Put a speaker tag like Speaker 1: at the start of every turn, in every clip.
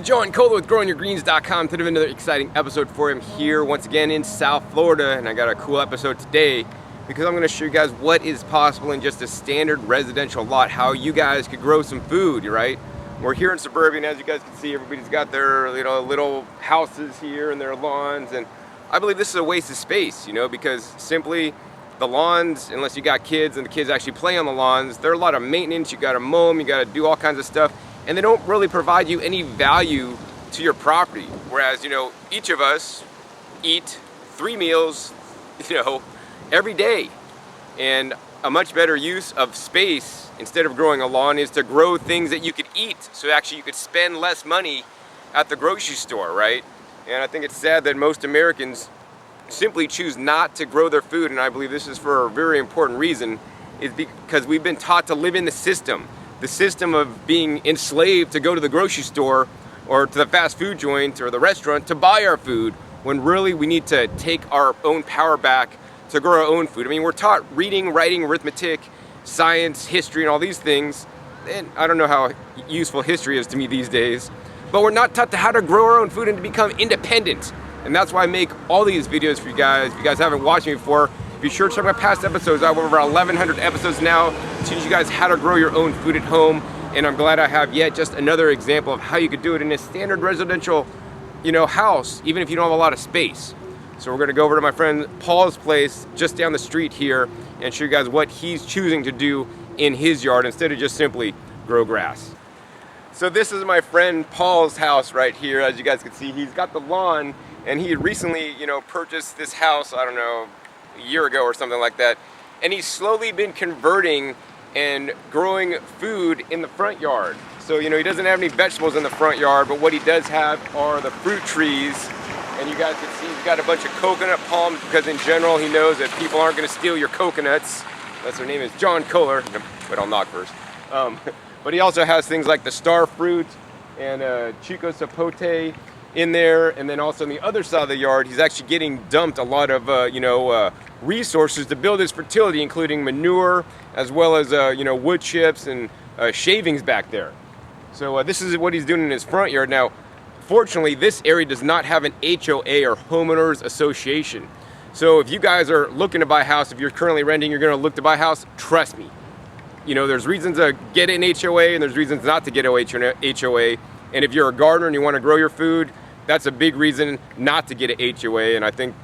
Speaker 1: John Kohler with GrowingYourGreens.com. Today another exciting episode for him here once again in South Florida, and I got a cool episode today because I'm going to show you guys what is possible in just a standard residential lot, how you guys could grow some food, right? We're here in suburban, as you guys can see, everybody's got their little houses here and their lawns, and I believe this is a waste of space, because simply the lawns, unless you got kids and the kids actually play on the lawns, there are a lot of maintenance. You got to mow them, you got to do all kinds of stuff, and they don't really provide you any value to your property. Whereas, each of us eat 3 meals, every day. And a much better use of space, instead of growing a lawn, is to grow things that you could eat. So actually you could spend less money at the grocery store, right? And I think it's sad that most Americans simply choose not to grow their food, and I believe this is for a very important reason, is because we've been taught to live in the system of being enslaved to go to the grocery store or to the fast food joint or the restaurant to buy our food, when really we need to take our own power back to grow our own food. I mean, we're taught reading, writing, arithmetic, science, history, and all these things, and I don't know how useful history is to me these days, but we're not taught how to grow our own food and to become independent. And that's why I make all these videos for you guys. If you guys haven't watched me before, be sure to check my past episodes. I have over 1,100 episodes now to teach you guys how to grow your own food at home. And I'm glad I have yet just another example of how you could do it in a standard residential, house, even if you don't have a lot of space. So we're gonna go over to my friend Paul's place just down the street here and show you guys what he's choosing to do in his yard instead of just simply grow grass. So this is my friend Paul's house right here. As you guys can see, he's got the lawn, and he had recently, purchased this house, I don't know, a year ago or something like that. And he's slowly been converting and growing food in the front yard. So, he doesn't have any vegetables in the front yard, but what he does have are the fruit trees. And you guys can see he's got a bunch of coconut palms, because in general he knows that people aren't gonna steal your coconuts. That's, their name is John Kohler, but I'll knock first. But he also has things like the star fruit and Chico Sapote in there, and then also on the other side of the yard, he's actually getting dumped a lot of, resources to build his fertility, including manure, as well as, wood chips and shavings back there. So this is what he's doing in his front yard. Now, fortunately, this area does not have an HOA, or homeowners association. So if you guys are looking to buy a house, if you're currently renting, you're gonna look to buy a house, trust me. There's reasons to get an HOA and there's reasons not to get an HOA. And if you're a gardener and you want to grow your food, that's a big reason not to get an HOA. And I think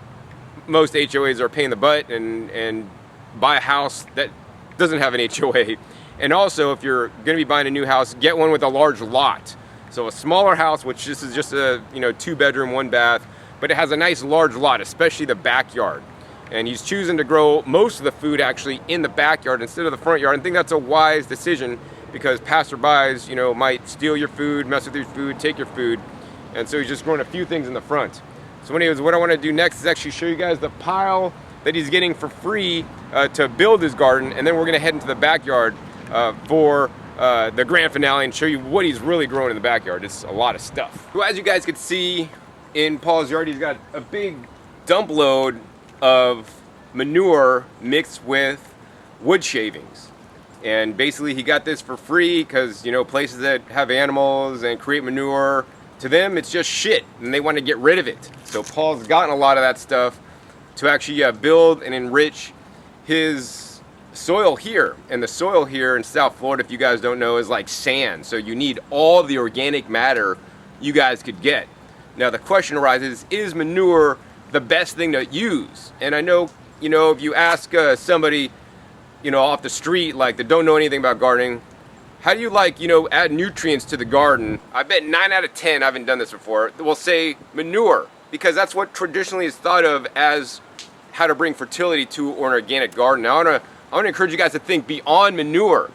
Speaker 1: most HOAs are a pain in the butt, and buy a house that doesn't have an HOA. And also, if you're going to be buying a new house, get one with a large lot. So a smaller house, which this is just a 2-bedroom, 1-bath, but it has a nice large lot, especially the backyard. And he's choosing to grow most of the food actually in the backyard instead of the front yard. I think that's a wise decision, because passerbys, might steal your food, mess with your food, take your food. And so he's just growing a few things in the front. So anyways, what I want to do next is actually show you guys the pile that he's getting for free to build his garden. And then we're going to head into the backyard for the grand finale and show you what he's really growing in the backyard. It's a lot of stuff. So as you guys can see in Paul's yard, he's got a big dump load of manure mixed with wood shavings. And basically he got this for free because, places that have animals and create manure, to them it's just shit and they want to get rid of it. So Paul's gotten a lot of that stuff to actually build and enrich his soil here. And the soil here in South Florida, if you guys don't know, is like sand. So you need all the organic matter you guys could get. Now the question arises, is manure the best thing to use? And I know, if you ask somebody, off the street, like, that don't know anything about gardening, how do you add nutrients to the garden? I bet 9 out of 10, I haven't done this before, will say manure, because that's what traditionally is thought of as how to bring fertility to an organic garden. Now I want to encourage you guys to think beyond manure.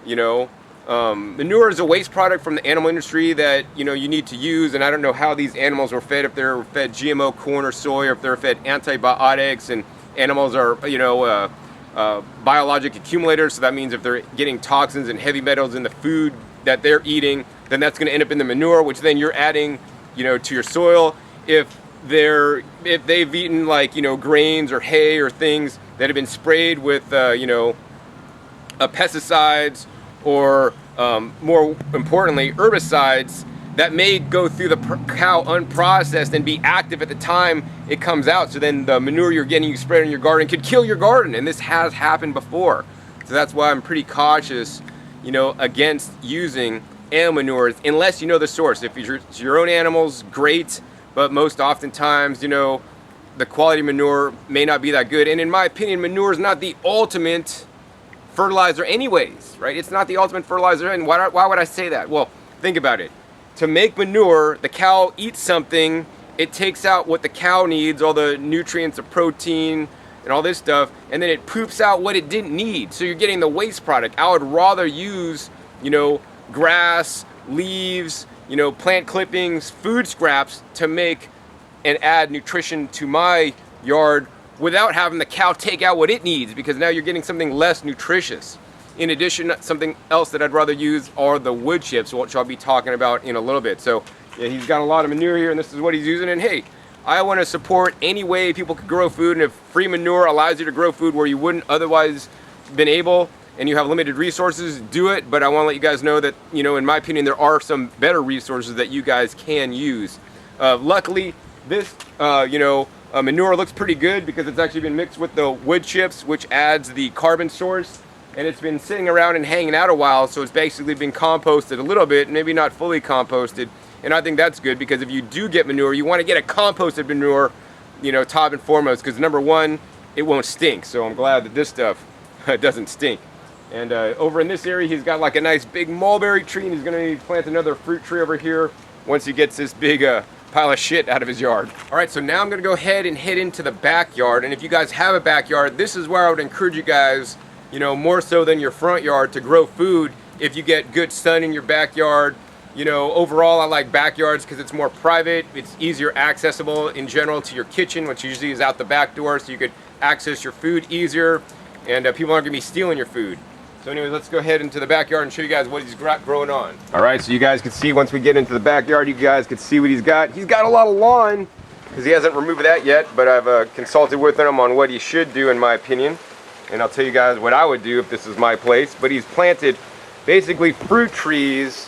Speaker 1: Manure is a waste product from the animal industry that you need to use, and I don't know how these animals were fed, if they're fed GMO corn or soy, or if they're fed antibiotics, and animals are biologic accumulators. So that means if they're getting toxins and heavy metals in the food that they're eating, then that's going to end up in the manure, which then you're adding to your soil. If they've eaten grains or hay or things that have been sprayed with pesticides, or more importantly, herbicides, that may go through the cow unprocessed and be active at the time it comes out. So then the manure you're getting, you spread in your garden, could kill your garden. And this has happened before. So that's why I'm pretty cautious, you know, against using animal manures unless you know the source. If it's your own animals, great. But most oftentimes, you know, the quality manure may not be that good. And in my opinion, manure is not the ultimate fertilizer anyways, right? It's not the ultimate fertilizer. And why would I say that? Well, think about it. To make manure, the cow eats something, it takes out what the cow needs, all the nutrients, the protein, and all this stuff, and then it poops out what it didn't need. So you're getting the waste product. I would rather use, you know, grass, leaves, you know, plant clippings, food scraps to make and add nutrition to my yard without having the cow take out what it needs, because now you're getting something less nutritious. In addition, something else that I'd rather use are the wood chips, which I'll be talking about in a little bit. So yeah, he's got a lot of manure here, and this is what he's using. And hey, I want to support any way people could grow food, and if free manure allows you to grow food where you wouldn't otherwise been able, and you have limited resources, do it. But I want to let you guys know that, you know, in my opinion, there are some better resources that you guys can use. Luckily, this, manure looks pretty good because it's actually been mixed with the wood chips, which adds the carbon source. And it's been sitting around and hanging out a while, so it's basically been composted a little bit, maybe not fully composted. And I think that's good, because if you do get manure, you want to get a composted manure, you know, top and foremost, because number one, it won't stink. So I'm glad that this stuff doesn't stink. And over in this area, he's got like a nice big mulberry tree, and he's going to plant another fruit tree over here once he gets this big pile of shit out of his yard. All right, so now I'm going to go ahead and head into the backyard. And if you guys have a backyard, this is where I would encourage you guys, you know, more so than your front yard, to grow food if you get good sun in your backyard. You know, overall I like backyards because it's more private, it's easier accessible in general to your kitchen, which usually is out the back door, so you could access your food easier, and people aren't gonna be stealing your food. So anyways, let's go ahead into the backyard and show you guys what he's got growing on. All right, so you guys can see, once we get into the backyard, you guys can see what he's got. He's got a lot of lawn because he hasn't removed that yet, but I've consulted with him on what he should do, in my opinion. And I'll tell you guys what I would do if this is my place. But he's planted basically fruit trees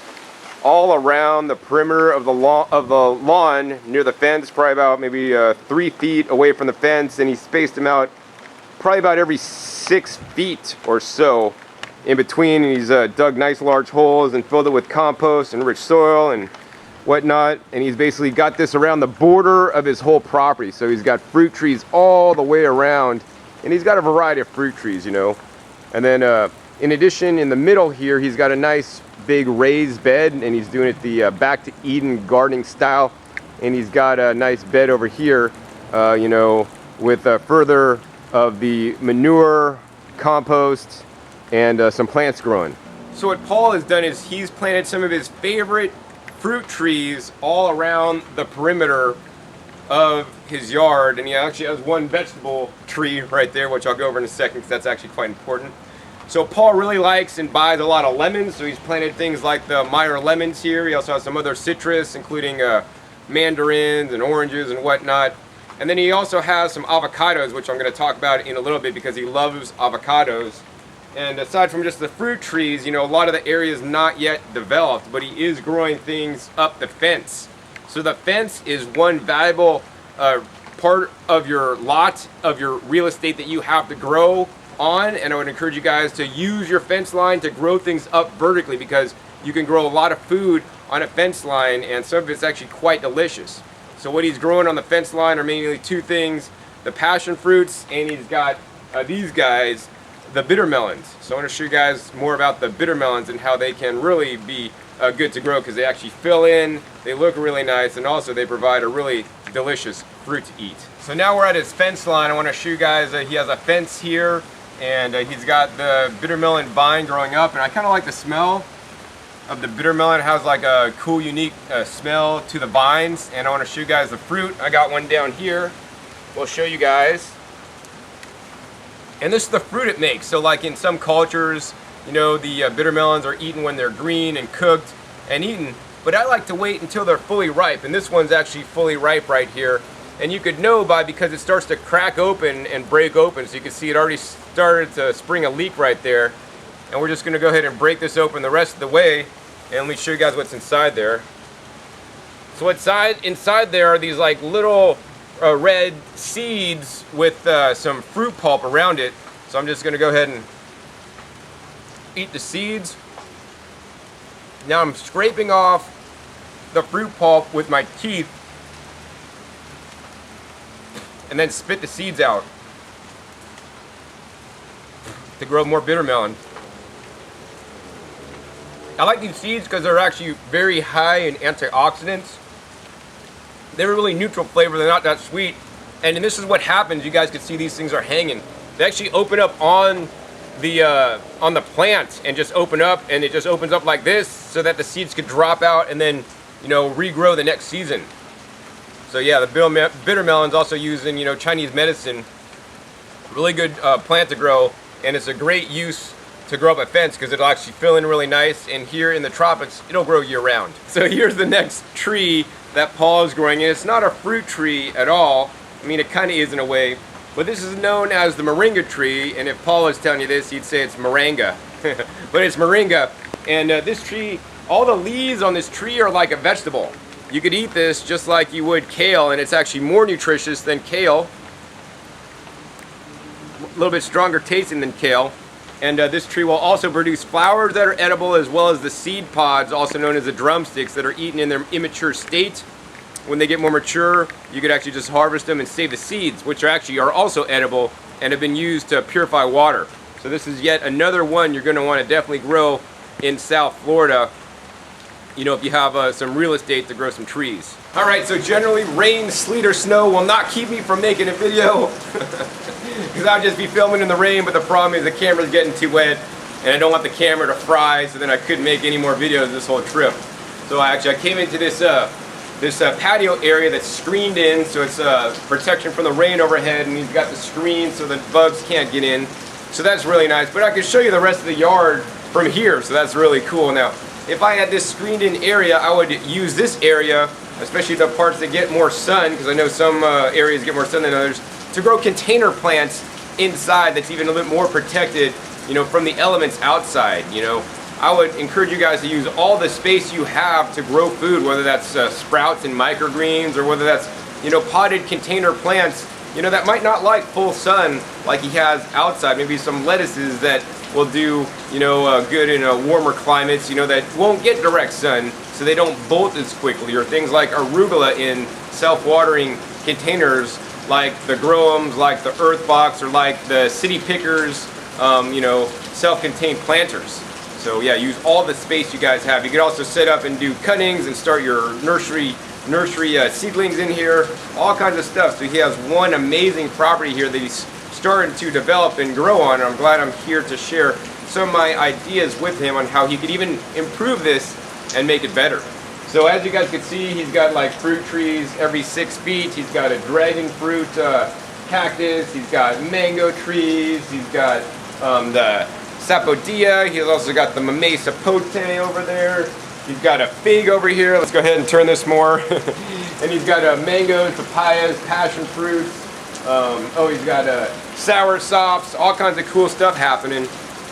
Speaker 1: all around the perimeter of the lawn near the fence, probably about maybe 3 feet away from the fence, and he spaced them out probably about every 6 feet or so in between. And he's dug nice large holes and filled it with compost and rich soil and whatnot. And he's basically got this around the border of his whole property. So he's got fruit trees all the way around. And he's got a variety of fruit trees, you know. And then in addition, in the middle here, he's got a nice big raised bed, and he's doing it the Back to Eden gardening style. And he's got a nice bed over here, you know, with further of the manure, compost, and some plants growing. So what Paul has done is he's planted some of his favorite fruit trees all around the perimeter of his yard, and he actually has one vegetable tree right there, which I'll go over in a second because that's actually quite important. So Paul really likes and buys a lot of lemons, so he's planted things like the Meyer lemons here. He also has some other citrus, including mandarins and oranges and whatnot. And then he also has some avocados, which I'm going to talk about in a little bit because he loves avocados. And aside from just the fruit trees, you know, a lot of the area is not yet developed, but he is growing things up the fence. So the fence is one valuable part of your lot, of your real estate that you have to grow on. And I would encourage you guys to use your fence line to grow things up vertically, because you can grow a lot of food on a fence line, and some of it's actually quite delicious. So what he's growing on the fence line are mainly two things: the passion fruits, and he's got these guys, the bitter melons. So I want to show you guys more about the bitter melons and how they can really be good to grow, because they actually fill in, they look really nice, and also they provide a really delicious fruit to eat. So now we're at his fence line. I want to show you guys that he has a fence here, and he's got the bitter melon vine growing up, and I kind of like the smell of the bitter melon. It has like a cool, unique smell to the vines, and I want to show you guys the fruit. I got one down here. We'll show you guys. And this is the fruit it makes. So like in some cultures, you know, the bitter melons are eaten when they're green and cooked and eaten, but I like to wait until they're fully ripe, and this one's actually fully ripe right here. And you could know because it starts to crack open and break open, so you can see it already started to spring a leak right there. And we're just going to go ahead and break this open the rest of the way, and let me show you guys what's inside there. So inside there are these like little red seeds with some fruit pulp around it. So I'm just gonna go ahead and eat the seeds. Now I'm scraping off the fruit pulp with my teeth and then spit the seeds out to grow more bitter melon. I like these seeds because they're actually very high in antioxidants. They're really neutral flavor, they're not that sweet. And this is what happens, you guys can see these things are hanging. They actually open up on the plant and just open up, and it just opens up like this so that the seeds could drop out and then, you know, regrow the next season. So yeah, the bitter melon's also used in, you know, Chinese medicine. Really good plant to grow, and it's a great use to grow up a fence because it'll actually fill in really nice, and here in the tropics it'll grow year round. So here's the next tree that Paul is growing, and it's not a fruit tree at all. I mean, it kind of is in a way, but this is known as the moringa tree, and if Paul is telling you this, he'd say it's moringa. But it's moringa, and this tree, all the leaves on this tree are like a vegetable. You could eat this just like you would kale, and it's actually more nutritious than kale. A little bit stronger tasting than kale. And this tree will also produce flowers that are edible, as well as the seed pods, also known as the drumsticks, that are eaten in their immature state. When they get more mature, you could actually just harvest them and save the seeds, which are also edible and have been used to purify water. So this is yet another one you're going to want to definitely grow in South Florida, you know, if you have some real estate to grow some trees. All right, so generally rain, sleet, or snow will not keep me from making a video because I'll just be filming in the rain, but the problem is the camera's getting too wet and I don't want the camera to fry, so then I couldn't make any more videos this whole trip. So I came into this patio area that's screened in, so it's protection from the rain overhead, and he's got the screen so the bugs can't get in. So that's really nice, but I can show you the rest of the yard from here, so that's really cool. Now, if I had this screened in area, I would use this area, especially the parts that get more sun, because I know some areas get more sun than others, to grow container plants inside that's even a little bit more protected, you know, from the elements outside. You know, I would encourage you guys to use all the space you have to grow food, whether that's sprouts and microgreens, or whether that's, you know, potted container plants, you know, that might not like full sun like he has outside. Maybe some lettuces that will do, you know, good in warmer climates, you know, that won't get direct sun, so they don't bolt as quickly, or things like arugula in self-watering containers like the Growums, like the Earthbox, or like the City Pickers, you know, self-contained planters. So yeah, use all the space you guys have. You could also set up and do cuttings and start your nursery seedlings in here, all kinds of stuff. So he has one amazing property here that he's starting to develop and grow on, and I'm glad I'm here to share some of my ideas with him on how he could even improve this and make it better. So as you guys can see, he's got like fruit trees every 6 feet. He's got a dragon fruit cactus. He's got mango trees. He's got the sapodilla. He's also got the mamey sapote over there. He's got a fig over here. Let's go ahead and turn this more. And he's got mangoes, papayas, passion fruits. He's got sour sops, all kinds of cool stuff happening.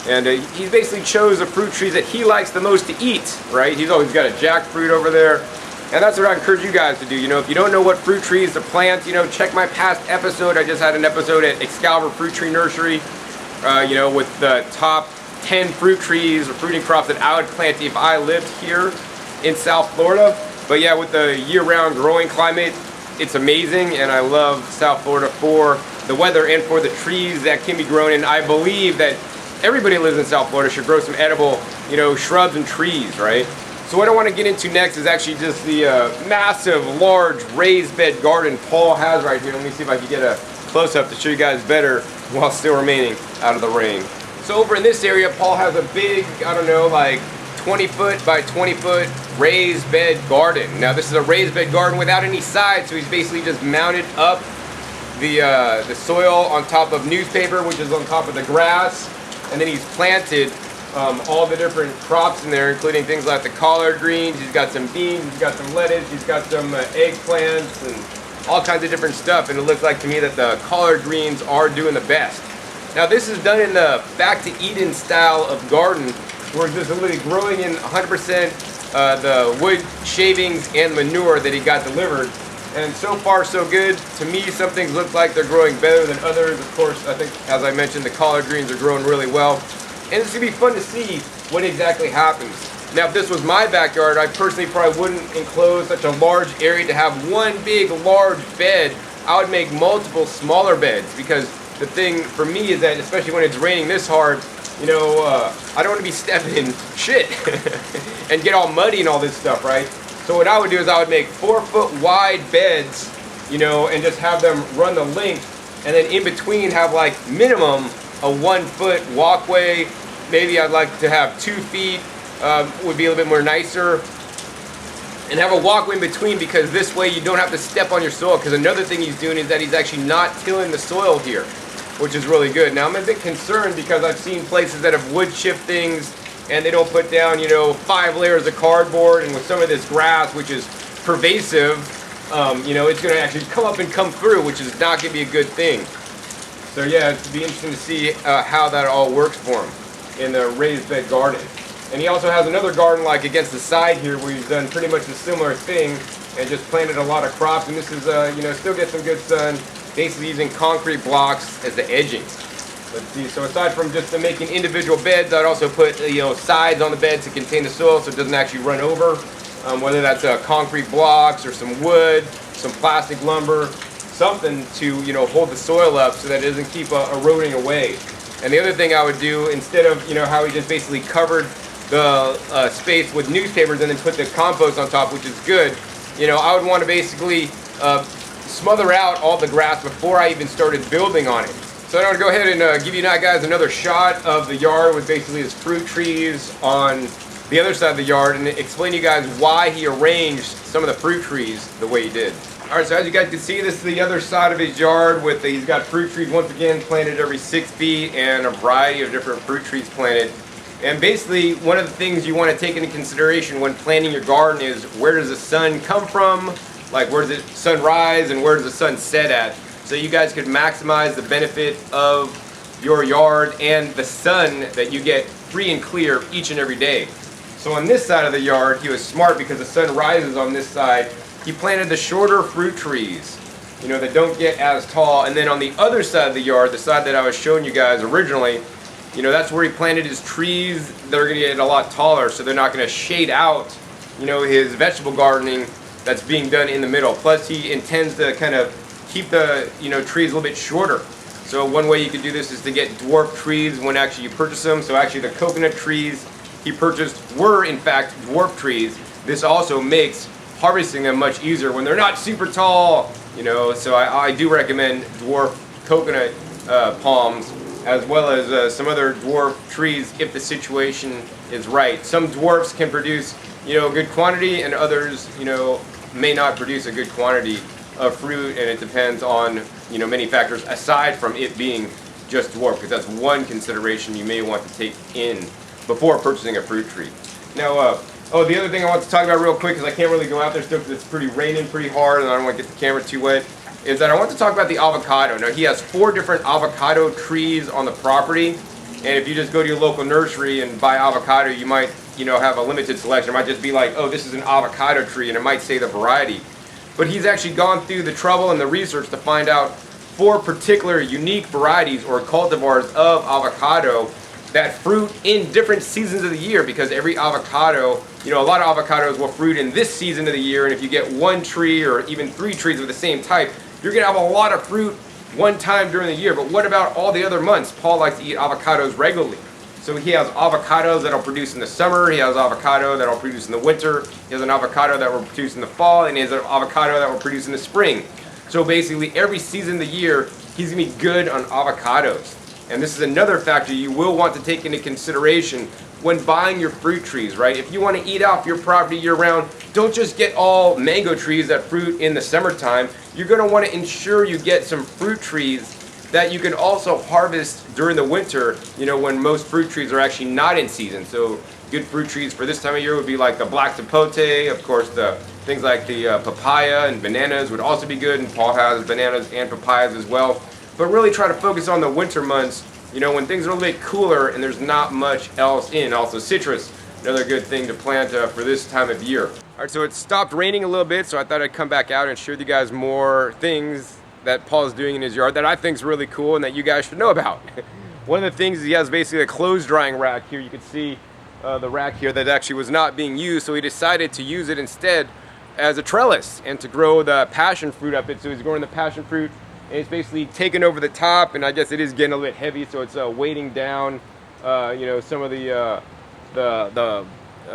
Speaker 1: And he basically chose the fruit trees that he likes the most to eat, right? He's always got a jackfruit over there. And that's what I encourage you guys to do. You know, if you don't know what fruit trees to plant, you know, check my past episode. I just had an episode at Excalibur Fruit Tree Nursery, you know, with the top 10 fruit trees or fruiting crops that I would plant if I lived here in South Florida. But yeah, with the year-round growing climate, it's amazing, and I love South Florida for the weather and for the trees that can be grown. And I believe that everybody who lives in South Florida should grow some edible, you know, shrubs and trees, right? So what I want to get into next is actually just the massive, large raised bed garden Paul has right here. Let me see if I can get a close-up to show you guys better while still remaining out of the rain. So over in this area, Paul has a big, I don't know, like 20-foot by 20-foot raised bed garden. Now this is a raised bed garden without any sides, so he's basically just mounted up the soil on top of newspaper, which is on top of the grass, and then he's planted all the different crops in there, including things like the collard greens. He's got some beans, he's got some lettuce, he's got some eggplants, and all kinds of different stuff. And it looks like to me that the collard greens are doing the best. Now this is done in the Back to Eden style of garden, where it's just literally growing in 100% the wood shavings and manure that he got delivered. And so far so good. To me, some things look like they're growing better than others. Of course, I think, as I mentioned, the collard greens are growing really well. And it's going to be fun to see what exactly happens. Now, if this was my backyard, I personally probably wouldn't enclose such a large area to have one big, large bed. I would make multiple smaller beds, because the thing for me is that, especially when it's raining this hard, I don't want to be stepping in shit and get all muddy and all this stuff, right? So what I would do is I would make 4-foot wide beds, and just have them run the length, and then in between have like minimum a 1-foot walkway. Maybe I'd like to have 2 feet, would be a little bit more nicer, and have a walkway in between, because this way you don't have to step on your soil. Because another thing he's doing is that he's actually not tilling the soil here, which is really good. Now, I'm a bit concerned because I've seen places that have wood chip things and they don't put down, 5 layers of cardboard, and with some of this grass, which is pervasive, it's going to actually come up and come through, which is not going to be a good thing. So yeah, it'd be interesting to see how that all works for him in the raised bed garden. And he also has another garden like against the side here where he's done pretty much a similar thing and just planted a lot of crops. And this is, still get some good sun, basically using concrete blocks as the edgings. Let's see, so aside from just making individual beds, I'd also put, sides on the bed to contain the soil so it doesn't actually run over. Whether that's concrete blocks or some wood, some plastic lumber, something to, hold the soil up so that it doesn't keep eroding away. And the other thing I would do, instead of, how he just basically covered the space with newspapers and then put the compost on top, which is good, I would want to basically smother out all the grass before I even started building on it. So I'm going to go ahead and give you guys another shot of the yard with basically his fruit trees on the other side of the yard, and explain to you guys why he arranged some of the fruit trees the way he did. Alright, so as you guys can see, this is the other side of his yard with he's got fruit trees once again planted every 6 feet and a variety of different fruit trees planted. And basically, one of the things you want to take into consideration when planting your garden is, where does the sun come from? Like, where does the sun rise and where does the sun set at? So you guys could maximize the benefit of your yard and the sun that you get free and clear each and every day. So on this side of the yard, he was smart because the sun rises on this side. He planted the shorter fruit trees, that don't get as tall. And then on the other side of the yard, the side that I was showing you guys originally, that's where he planted his trees that are going to get a lot taller, so they're not going to shade out, his vegetable gardening that's being done in the middle. Plus, he intends to kind of keep the, trees a little bit shorter. So one way you could do this is to get dwarf trees when actually you purchase them. So actually the coconut trees he purchased were in fact dwarf trees. This also makes harvesting them much easier when they're not super tall, so I do recommend dwarf coconut palms, as well as some other dwarf trees if the situation is right. Some dwarfs can produce, a good quantity, and others, may not produce a good quantity of fruit, and it depends on, many factors aside from it being just dwarf, because that's one consideration you may want to take in before purchasing a fruit tree. Now, the other thing I want to talk about real quick, because I can't really go out there still because it's pretty raining pretty hard and I don't want to get the camera too wet, is that I want to talk about the avocado. Now, he has 4 different avocado trees on the property, and if you just go to your local nursery and buy avocado, you might, have a limited selection. It might just be like, oh, this is an avocado tree, and it might say the variety. But he's actually gone through the trouble and the research to find out 4 particular unique varieties or cultivars of avocado that fruit in different seasons of the year, because every avocado, a lot of avocados will fruit in this season of the year, and if you get 1 tree or even 3 trees of the same type, you're going to have a lot of fruit one time during the year. But what about all the other months? Paul likes to eat avocados regularly. So he has avocados that will produce in the summer, he has avocado that will produce in the winter, he has an avocado that will produce in the fall, and he has an avocado that will produce in the spring. So basically every season of the year, he's going to be good on avocados. And this is another factor you will want to take into consideration when buying your fruit trees, right? If you want to eat off your property year-round, don't just get all mango trees that fruit in the summertime. You're going to want to ensure you get some fruit trees that you can also harvest during the winter, when most fruit trees are actually not in season. So good fruit trees for this time of year would be like the black sapote. Of course, the things like the papaya and bananas would also be good, and Paul has bananas and papayas as well. But really try to focus on the winter months, when things are a little bit cooler and there's not much else in. Also citrus. another good thing to plant for this time of year. All right, so it stopped raining a little bit, so I thought I'd come back out and show you guys more things that Paul's doing in his yard that I think is really cool and that you guys should know about. One of the things is he has basically a clothes drying rack here. You can see the rack here that actually was not being used, so he decided to use it instead as a trellis and to grow the passion fruit up it. So he's growing the passion fruit and it's basically taken over the top, and I guess it is getting a little bit heavy, so it's weighting down some of the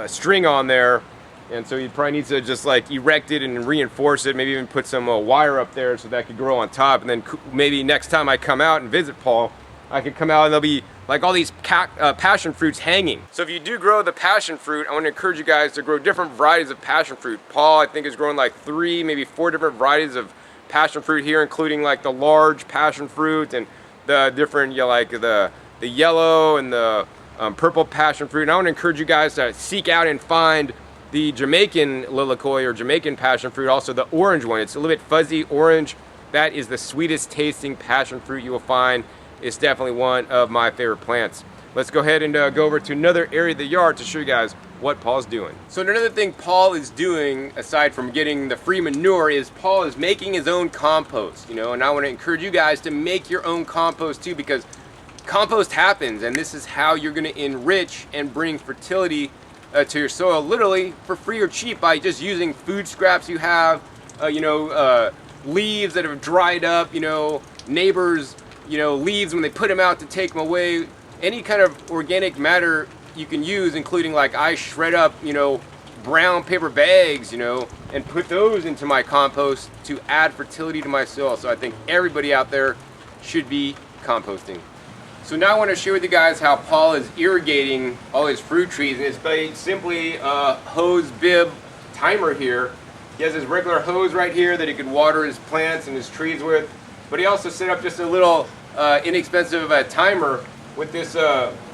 Speaker 1: string on there. And so he probably needs to just like erect it and reinforce it, maybe even put some wire up there so that could grow on top. And then maybe next time I come out and visit Paul, I could come out and there'll be like all these passion fruits hanging. So if you do grow the passion fruit, I want to encourage you guys to grow different varieties of passion fruit. Paul, I think, is growing like 3, maybe 4 different varieties of passion fruit here, including like the large passion fruit and the different, like the yellow and the purple passion fruit. And I want to encourage you guys to seek out and find the Jamaican lilikoi or Jamaican passion fruit, also the orange one. It's a little bit fuzzy orange. That is the sweetest tasting passion fruit you will find. It's definitely one of my favorite plants. Let's go ahead and go over to another area of the yard to show you guys what Paul's doing. So another thing Paul is doing, aside from getting the free manure, is Paul is making his own compost, and I want to encourage you guys to make your own compost too, because compost happens, and this is how you're going to enrich and bring fertility to your soil, literally for free or cheap, by just using food scraps you have, leaves that have dried up, neighbors, leaves when they put them out to take them away. Any kind of organic matter you can use, including like I shred up, brown paper bags, and put those into my compost to add fertility to my soil. So I think everybody out there should be composting. So now I want to share with you guys how Paul is irrigating all his fruit trees, and it's simply a hose bib timer here. He has his regular hose right here that he could water his plants and his trees with, but he also set up just a little inexpensive timer with this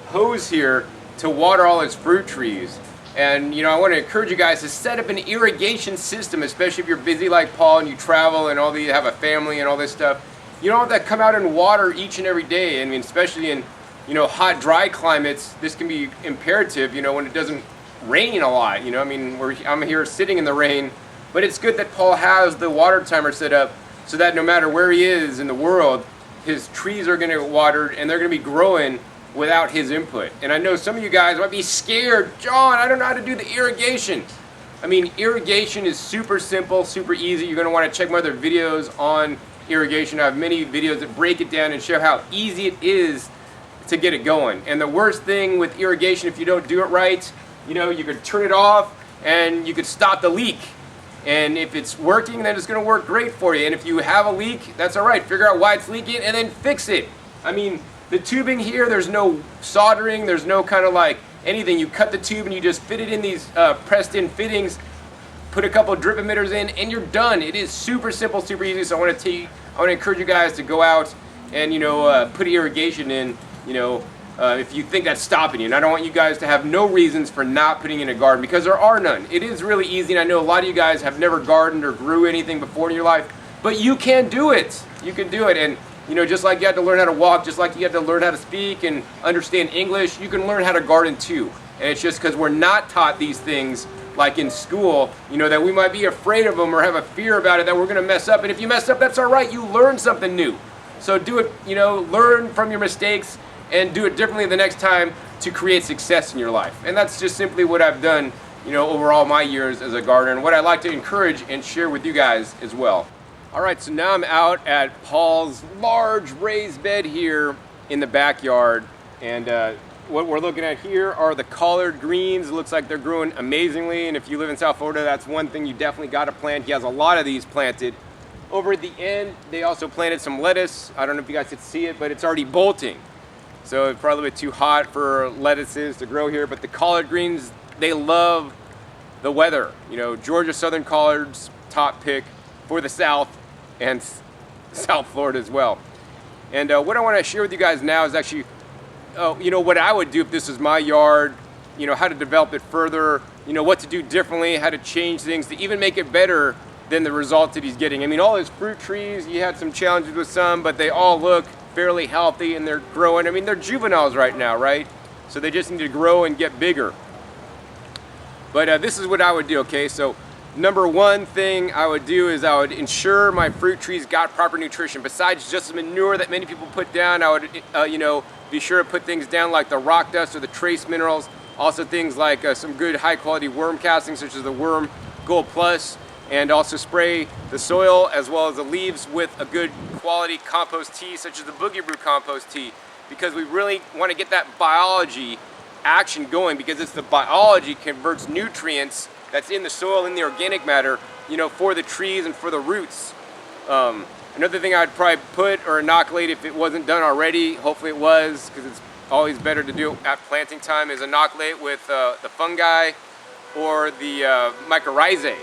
Speaker 1: hose here to water all his fruit trees. And I want to encourage you guys to set up an irrigation system, especially if you're busy like Paul and you travel and you have a family and all this stuff. You don't have to come out and water each and every day. I mean, especially in hot, dry climates, this can be imperative. When it doesn't rain a lot. I'm here sitting in the rain, but it's good that Paul has the water timer set up so that no matter where he is in the world, his trees are going to get watered and they're going to be growing without his input. And I know some of you guys might be scared. John, I don't know how to do the irrigation. I mean, irrigation is super simple, super easy. You're going to want to check my other videos on irrigation. I have many videos that break it down and show how easy it is to get it going. And the worst thing with irrigation, if you don't do it right, you could turn it off and you could stop the leak. And if it's working, then it's going to work great for you. And if you have a leak, that's all right. Figure out why it's leaking and then fix it. I mean, the tubing here, there's no soldering, there's no kind of like anything. You cut the tube and you just fit it in these pressed in fittings, put a couple of drip emitters in, and you're done. It is super simple, super easy. So I want to encourage you guys to go out and put irrigation in, if you think that's stopping you. And I don't want you guys to have no reasons for not putting in a garden, because there are none. It is really easy, and I know a lot of you guys have never gardened or grew anything before in your life, but you can do it. You can do it. And just like you had to learn how to walk, just like you had to learn how to speak and understand English, you can learn how to garden too. And it's just because we're not taught these things like in school, that we might be afraid of them or have a fear about it, that we're going to mess up. And if you mess up, that's all right. You learn something new. So do it, learn from your mistakes and do it differently the next time to create success in your life. And that's just simply what I've done, over all my years as a gardener, and what I'd like to encourage and share with you guys as well. All right, so now I'm out at Paul's large raised bed here in the backyard, and what we're looking at here are the collard greens. It looks like they're growing amazingly, and if you live in South Florida, that's one thing you definitely got to plant. He has a lot of these planted. Over at the end, they also planted some lettuce. I don't know if you guys could see it, but it's already bolting. So it's probably a bit too hot for lettuces to grow here, but the collard greens, they love the weather. Georgia Southern collards, top pick for the South and South Florida as well. And what I want to share with you guys now is actually, what I would do if this was my yard, how to develop it further, what to do differently, how to change things to even make it better than the results that he's getting. I mean, all his fruit trees, he had some challenges with some, but they all look fairly healthy and they're growing. I mean, they're juveniles right now, right? So they just need to grow and get bigger. But this is what I would do, okay? So number one thing I would do is I would ensure my fruit trees got proper nutrition. Besides just the manure that many people put down, I would, be sure to put things down like the rock dust or the trace minerals. Also things like some good high quality worm castings such as the Worm Gold Plus, and also spray the soil as well as the leaves with a good quality compost tea such as the Boogie Brew compost tea, because we really want to get that biology action going, because it's the biology converts nutrients that's in the soil, in the organic matter, for the trees and for the roots. Another thing I'd probably put or inoculate if it wasn't done already, hopefully it was, because it's always better to do it at planting time, is inoculate with the fungi or the mycorrhizae.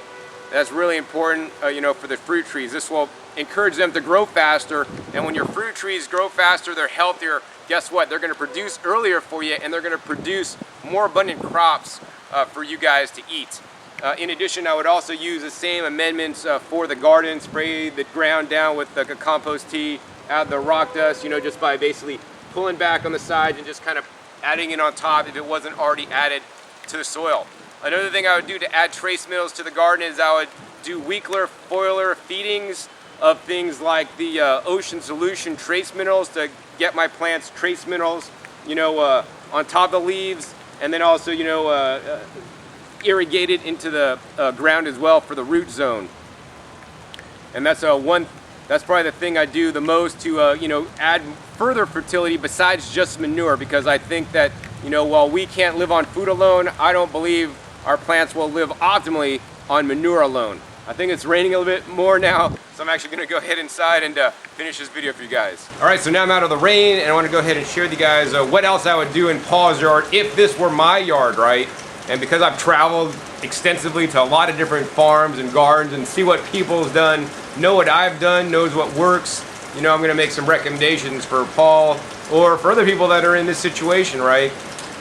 Speaker 1: That's really important, for the fruit trees. This will encourage them to grow faster, and when your fruit trees grow faster, they're healthier. Guess what? They're going to produce earlier for you, and they're going to produce more abundant crops for you guys to eat. In addition, I would also use the same amendments for the garden. Spray the ground down with the compost tea, add the rock dust, just by basically pulling back on the sides and just kind of adding it on top if it wasn't already added to the soil. Another thing I would do to add trace minerals to the garden is I would do weekly foliar feedings of things like the Ocean Solution trace minerals to get my plants trace minerals, on top of the leaves, and then also, irrigate it into the ground as well for the root zone. And that's probably the thing I do the most to, add further fertility besides just manure, because I think that, while we can't live on food alone, I don't believe our plants will live optimally on manure alone. I think it's raining a little bit more now, so I'm actually gonna go ahead inside and finish this video for you guys. All right, so now I'm out of the rain, and I wanna go ahead and share with you guys what else I would do in Paul's yard if this were my yard, right? And because I've traveled extensively to a lot of different farms and gardens and see what people's done, know what I've done, knows what works, I'm gonna make some recommendations for Paul or for other people that are in this situation, right?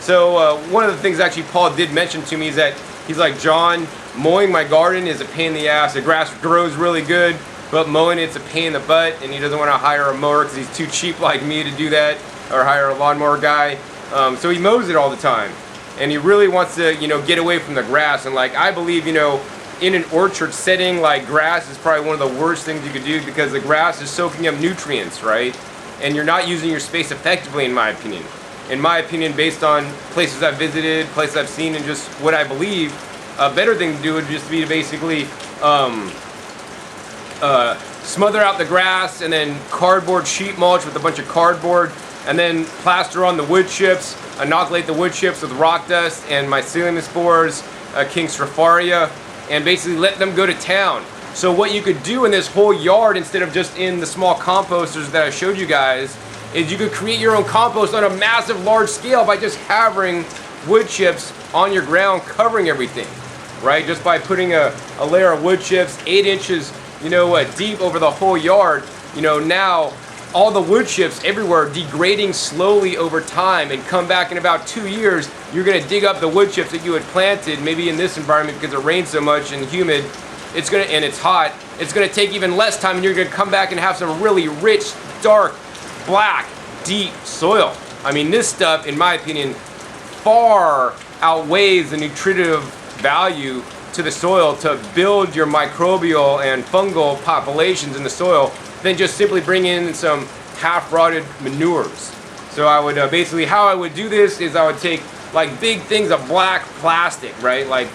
Speaker 1: So one of the things actually Paul did mention to me is that he's like, John, mowing my garden is a pain in the ass. The grass grows really good, but mowing it's a pain in the butt, and he doesn't want to hire a mower because he's too cheap like me to do that, or hire a lawnmower guy. So he mows it all the time, and he really wants to, get away from the grass. And like, I believe, in an orchard setting, like grass is probably one of the worst things you could do, because the grass is soaking up nutrients, right? And you're not using your space effectively, in my opinion. In my opinion, based on places I've visited, places I've seen, and just what I believe, a better thing to do would just be to basically smother out the grass and then cardboard sheet mulch with a bunch of cardboard, and then plaster on the wood chips, inoculate the wood chips with rock dust and mycelium spores, King Stropharia, and basically let them go to town. So what you could do in this whole yard, instead of just in the small composters that I showed you guys, is you could create your own compost on a massive, large scale by just having wood chips on your ground covering everything, right? Just by putting a layer of wood chips 8 inches, deep over the whole yard. Now all the wood chips everywhere degrading slowly over time, and come back in about 2 years, you're gonna dig up the wood chips that you had planted, maybe in this environment because it rains so much and humid, and it's hot. It's gonna take even less time, and you're gonna come back and have some really rich, dark, black, deep soil. I mean, this stuff, in my opinion, far outweighs the nutritive value to the soil to build your microbial and fungal populations in the soil than just simply bring in some half-rotted manures. So I would basically, how I would do this is I would take like big things of black plastic, right? Like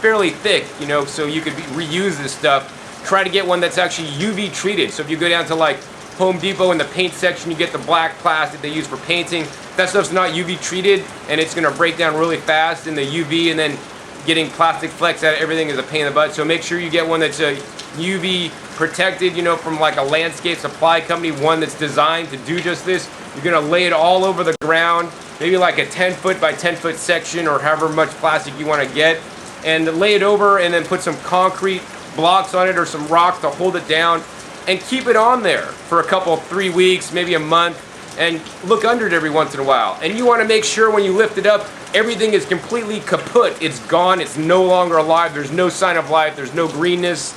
Speaker 1: fairly thick, so you could reuse this stuff. Try to get one that's actually UV treated. So if you go down to like Home Depot in the paint section, you get the black plastic they use for painting. That stuff's not UV treated, and it's gonna break down really fast in the UV, and then getting plastic flecks out of everything is a pain in the butt. So make sure you get one that's UV protected, from like a landscape supply company, one that's designed to do just this. You're gonna lay it all over the ground, maybe like a 10-foot by 10-foot section, or however much plastic you wanna get, and lay it over, and then put some concrete blocks on it or some rocks to hold it down, and keep it on there for a couple, 3 weeks, maybe a month, and look under it every once in a while. And you want to make sure when you lift it up, everything is completely kaput. It's gone, it's no longer alive, there's no sign of life, there's no greenness.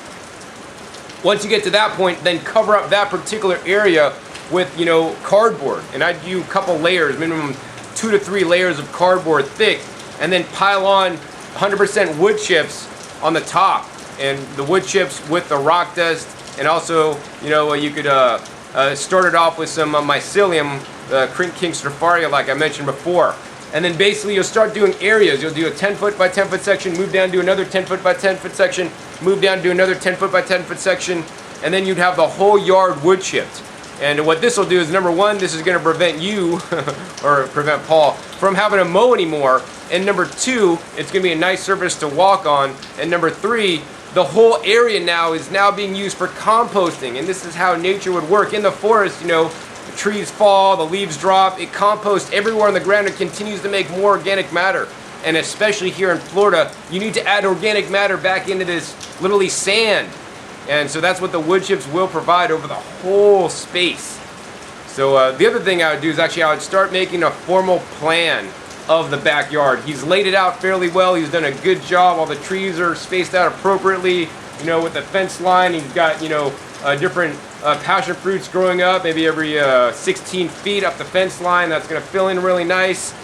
Speaker 1: Once you get to that point, then cover up that particular area with, cardboard. And I'd do a couple layers, minimum 2 to 3 layers of cardboard thick, and then pile on 100% wood chips on the top, and the wood chips with the rock dust, and also, you know, you could start it off with some mycelium, King Stropharia, like I mentioned before. And then basically you'll start doing areas. You'll do a 10 foot by 10 foot section, move down to another 10 foot by 10 foot section, move down to another 10 foot by 10 foot section, and then you'd have the whole yard wood chipped. And what this will do is, number one, this is going to prevent you, or prevent Paul, from having to mow anymore. And number two, it's going to be a nice surface to walk on. And number three, the whole area now is being used for composting. And this is how nature would work. In the forest, you know, the trees fall, the leaves drop, it composts everywhere on the ground and continues to make more organic matter. And especially here in Florida, you need to add organic matter back into this literally sand. And so that's what the wood chips will provide over the whole space. So the other thing I would do is actually I would start making a formal plan of the backyard. He's laid it out fairly well. He's done a good job. All the trees are spaced out appropriately, you know, with the fence line. He's got, you know, different passion fruits growing up, maybe every 16 feet up the fence line. That's going to fill in really nice.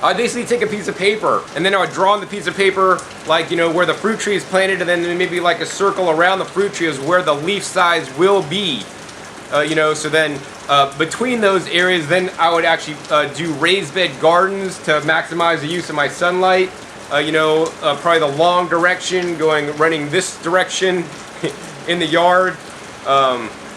Speaker 1: I'd basically take a piece of paper, and then I would draw on the piece of paper, like, you know, where the fruit tree is planted, and then maybe like a circle around the fruit tree is where the leaf size will be. You know, so then between those areas, then I would actually do raised bed gardens to maximize the use of my sunlight. You know, probably the long direction, running this direction in the yard.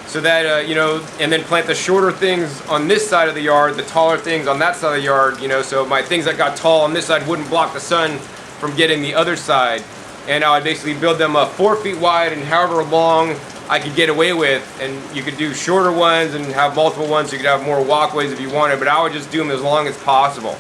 Speaker 1: So that, you know, and then plant the shorter things on this side of the yard, the taller things on that side of the yard, you know, so my things that got tall on this side wouldn't block the sun from getting the other side. And I would basically build them 4 feet wide and however long I could get away with. And you could do shorter ones and have multiple ones, so you could have more walkways if you wanted, but I would just do them as long as possible.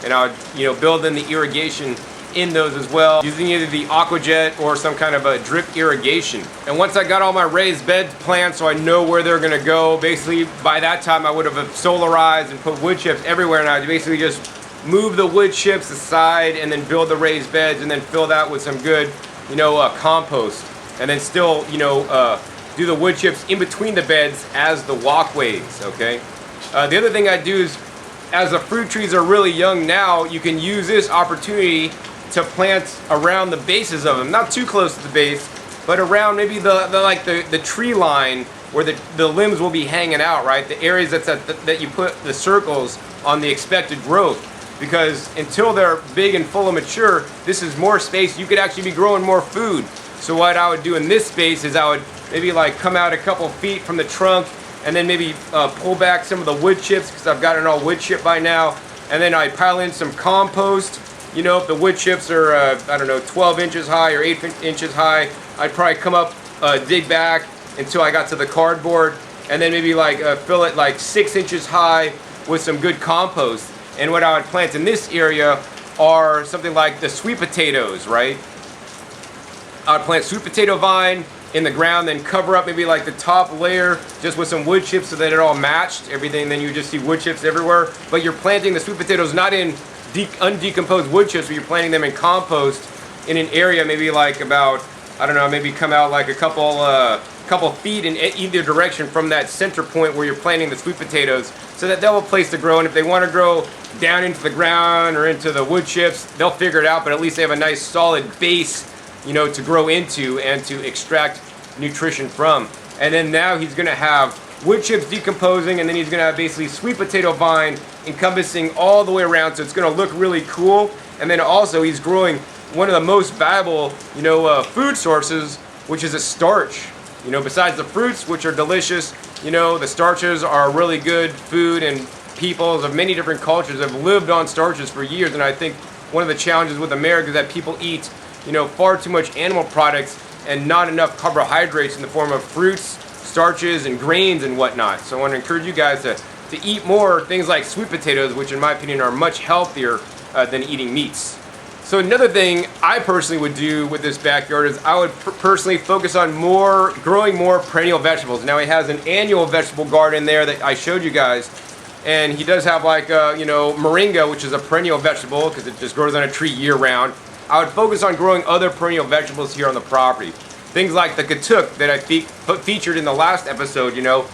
Speaker 1: And I would, you know, build in the irrigation in those as well, using either the AquaJet or some kind of a drip irrigation. And once I got all my raised beds planned so I know where they're gonna go, basically by that time I would have solarized and put wood chips everywhere, and I'd basically just move the wood chips aside and then build the raised beds and then fill that with some good, you know, compost. And then still, you know, do the wood chips in between the beds as the walkways, okay? The other thing I do is, as the fruit trees are really young now, you can use this opportunity to plant around the bases of them, not too close to the base, but around maybe the tree line where the limbs will be hanging out, right? The areas that you put the circles on the expected growth, because until they're big and full and mature, this is more space. You could actually be growing more food. So what I would do in this space is I would maybe like come out a couple feet from the trunk and then maybe pull back some of the wood chips, because I've got it all wood chip by now, and then I pile in some compost. You know, if the wood chips are, I don't know, 12 inches high or 8 inches high, I'd probably come up, dig back until I got to the cardboard, and then maybe like fill it like 6 inches high with some good compost. And what I would plant in this area are something like the sweet potatoes, right? I would plant sweet potato vine in the ground, then cover up maybe like the top layer just with some wood chips so that it all matched everything. Then you just see wood chips everywhere. But you're planting the sweet potatoes not in undecomposed wood chips, but you're planting them in compost in an area maybe like about, I don't know, maybe come out like a couple feet in either direction from that center point where you're planting the sweet potatoes, so that they'll have a place to grow. And if they want to grow down into the ground or into the wood chips, they'll figure it out, but at least they have a nice solid base, you know, to grow into and to extract nutrition from. And then now he's going to have wood chips decomposing, and then he's going to have basically sweet potato vine encompassing all the way around, so it's going to look really cool. And then also he's growing one of the most valuable, you know, food sources, which is a starch. You know, besides the fruits, which are delicious, you know, the starches are really good food, and peoples of many different cultures have lived on starches for years. And I think one of the challenges with America is that people eat, you know, far too much animal products and not enough carbohydrates in the form of fruits, starches, and grains and whatnot. So I want to encourage you guys to eat more things like sweet potatoes, which in my opinion are much healthier than eating meats. So another thing I personally would do with this backyard is I would personally focus on growing more perennial vegetables. Now he has an annual vegetable garden there that I showed you guys, and he does have like you know, moringa, which is a perennial vegetable because it just grows on a tree year round. I would focus on growing other perennial vegetables here on the property. Things like the katuk that I featured in the last episode. You know,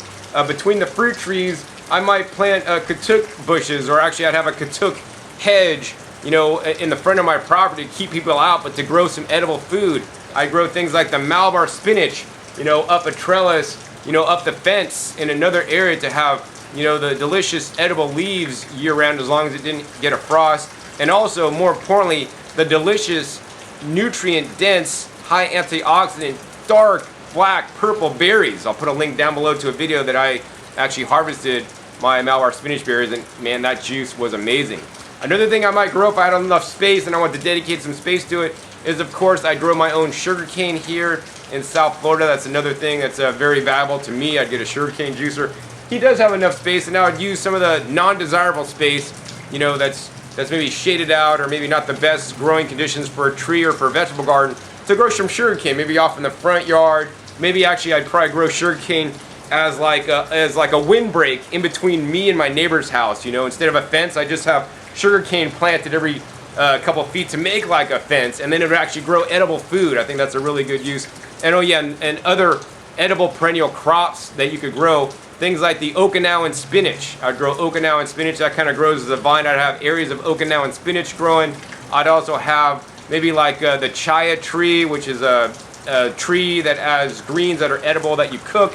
Speaker 1: between the fruit trees, I might plant katuk bushes, or actually I'd have a katuk hedge in the front of my property to keep people out, but to grow some edible food. I grow things like the Malabar spinach, up a trellis, up the fence in another area to have, the delicious edible leaves year round as long as it didn't get a frost. And also, more importantly, the delicious, nutrient-dense, high antioxidant, dark, black, purple berries. I'll put a link down below to a video that I actually harvested my Malabar spinach berries, and man, that juice was amazing. Another thing I might grow if I had enough space and I want to dedicate some space to it is, of course, I grow my own sugarcane here in South Florida. That's another thing that's very valuable to me. I'd get a sugarcane juicer. He does have enough space, and I would use some of the non-desirable space, that's maybe shaded out or maybe not the best growing conditions for a tree or for a vegetable garden, to grow some sugarcane, maybe off in the front yard. Maybe actually I'd probably grow sugarcane as like a windbreak in between me and my neighbor's house. Instead of a fence, I just have sugarcane planted every couple of feet to make like a fence, and then it would actually grow edible food. I think that's a really good use. And oh yeah, and other edible perennial crops that you could grow, things like the Okinawan spinach. I'd grow Okinawan spinach. That kind of grows as a vine. I'd have areas of Okinawan spinach growing. I'd also have maybe like the chaya tree, which is a tree that has greens that are edible that you cook.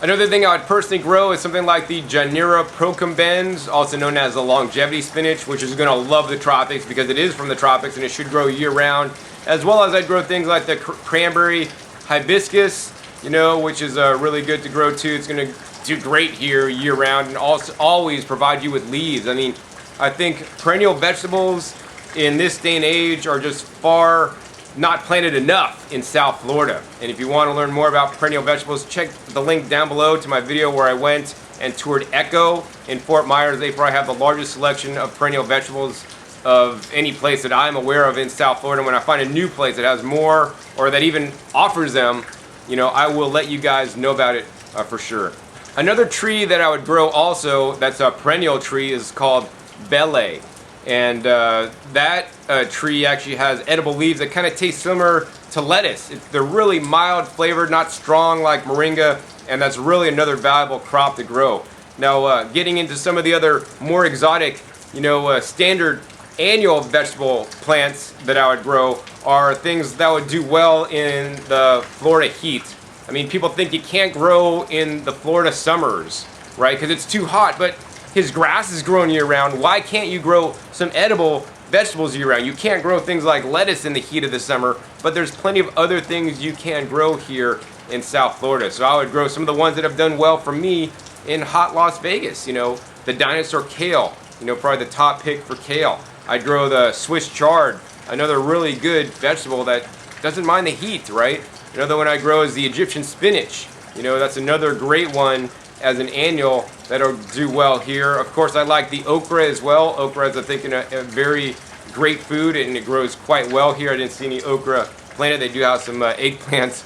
Speaker 1: Another thing I would personally grow is something like the Janera procumbens, also known as the longevity spinach, which is going to love the tropics because it is from the tropics and it should grow year-round. As well as I'd grow things like the cranberry hibiscus, which is really good to grow too. It's going to do great here year-round and also always provide you with leaves. I mean, I think perennial vegetables in this day and age are just far not planted enough in South Florida. And if you want to learn more about perennial vegetables, check the link down below to my video where I went and toured Echo in Fort Myers. They probably have the largest selection of perennial vegetables of any place that I'm aware of in South Florida. When I find a new place that has more or that even offers them, I will let you guys know about it for sure. Another tree that I would grow also that's a perennial tree is called Bele. And that tree actually has edible leaves that kind of taste similar to lettuce. They're really mild flavored, not strong like moringa, and that's really another valuable crop to grow. Now, getting into some of the other more exotic, standard annual vegetable plants that I would grow are things that would do well in the Florida heat. I mean, people think you can't grow in the Florida summers, right? Because it's too hot, but his grass is growing year-round. Why can't you grow some edible vegetables year-round? You can't grow things like lettuce in the heat of the summer, but there's plenty of other things you can grow here in South Florida. So I would grow some of the ones that have done well for me in hot Las Vegas. The dinosaur kale, probably the top pick for kale. I'd grow the Swiss chard, another really good vegetable that doesn't mind the heat, right? Another one I grow is the Egyptian spinach. That's another great one as an annual that'll do well here. Of course, I like the okra as well. Okra is, I think, a very great food, and it grows quite well here. I didn't see any okra planted. They do have some eggplants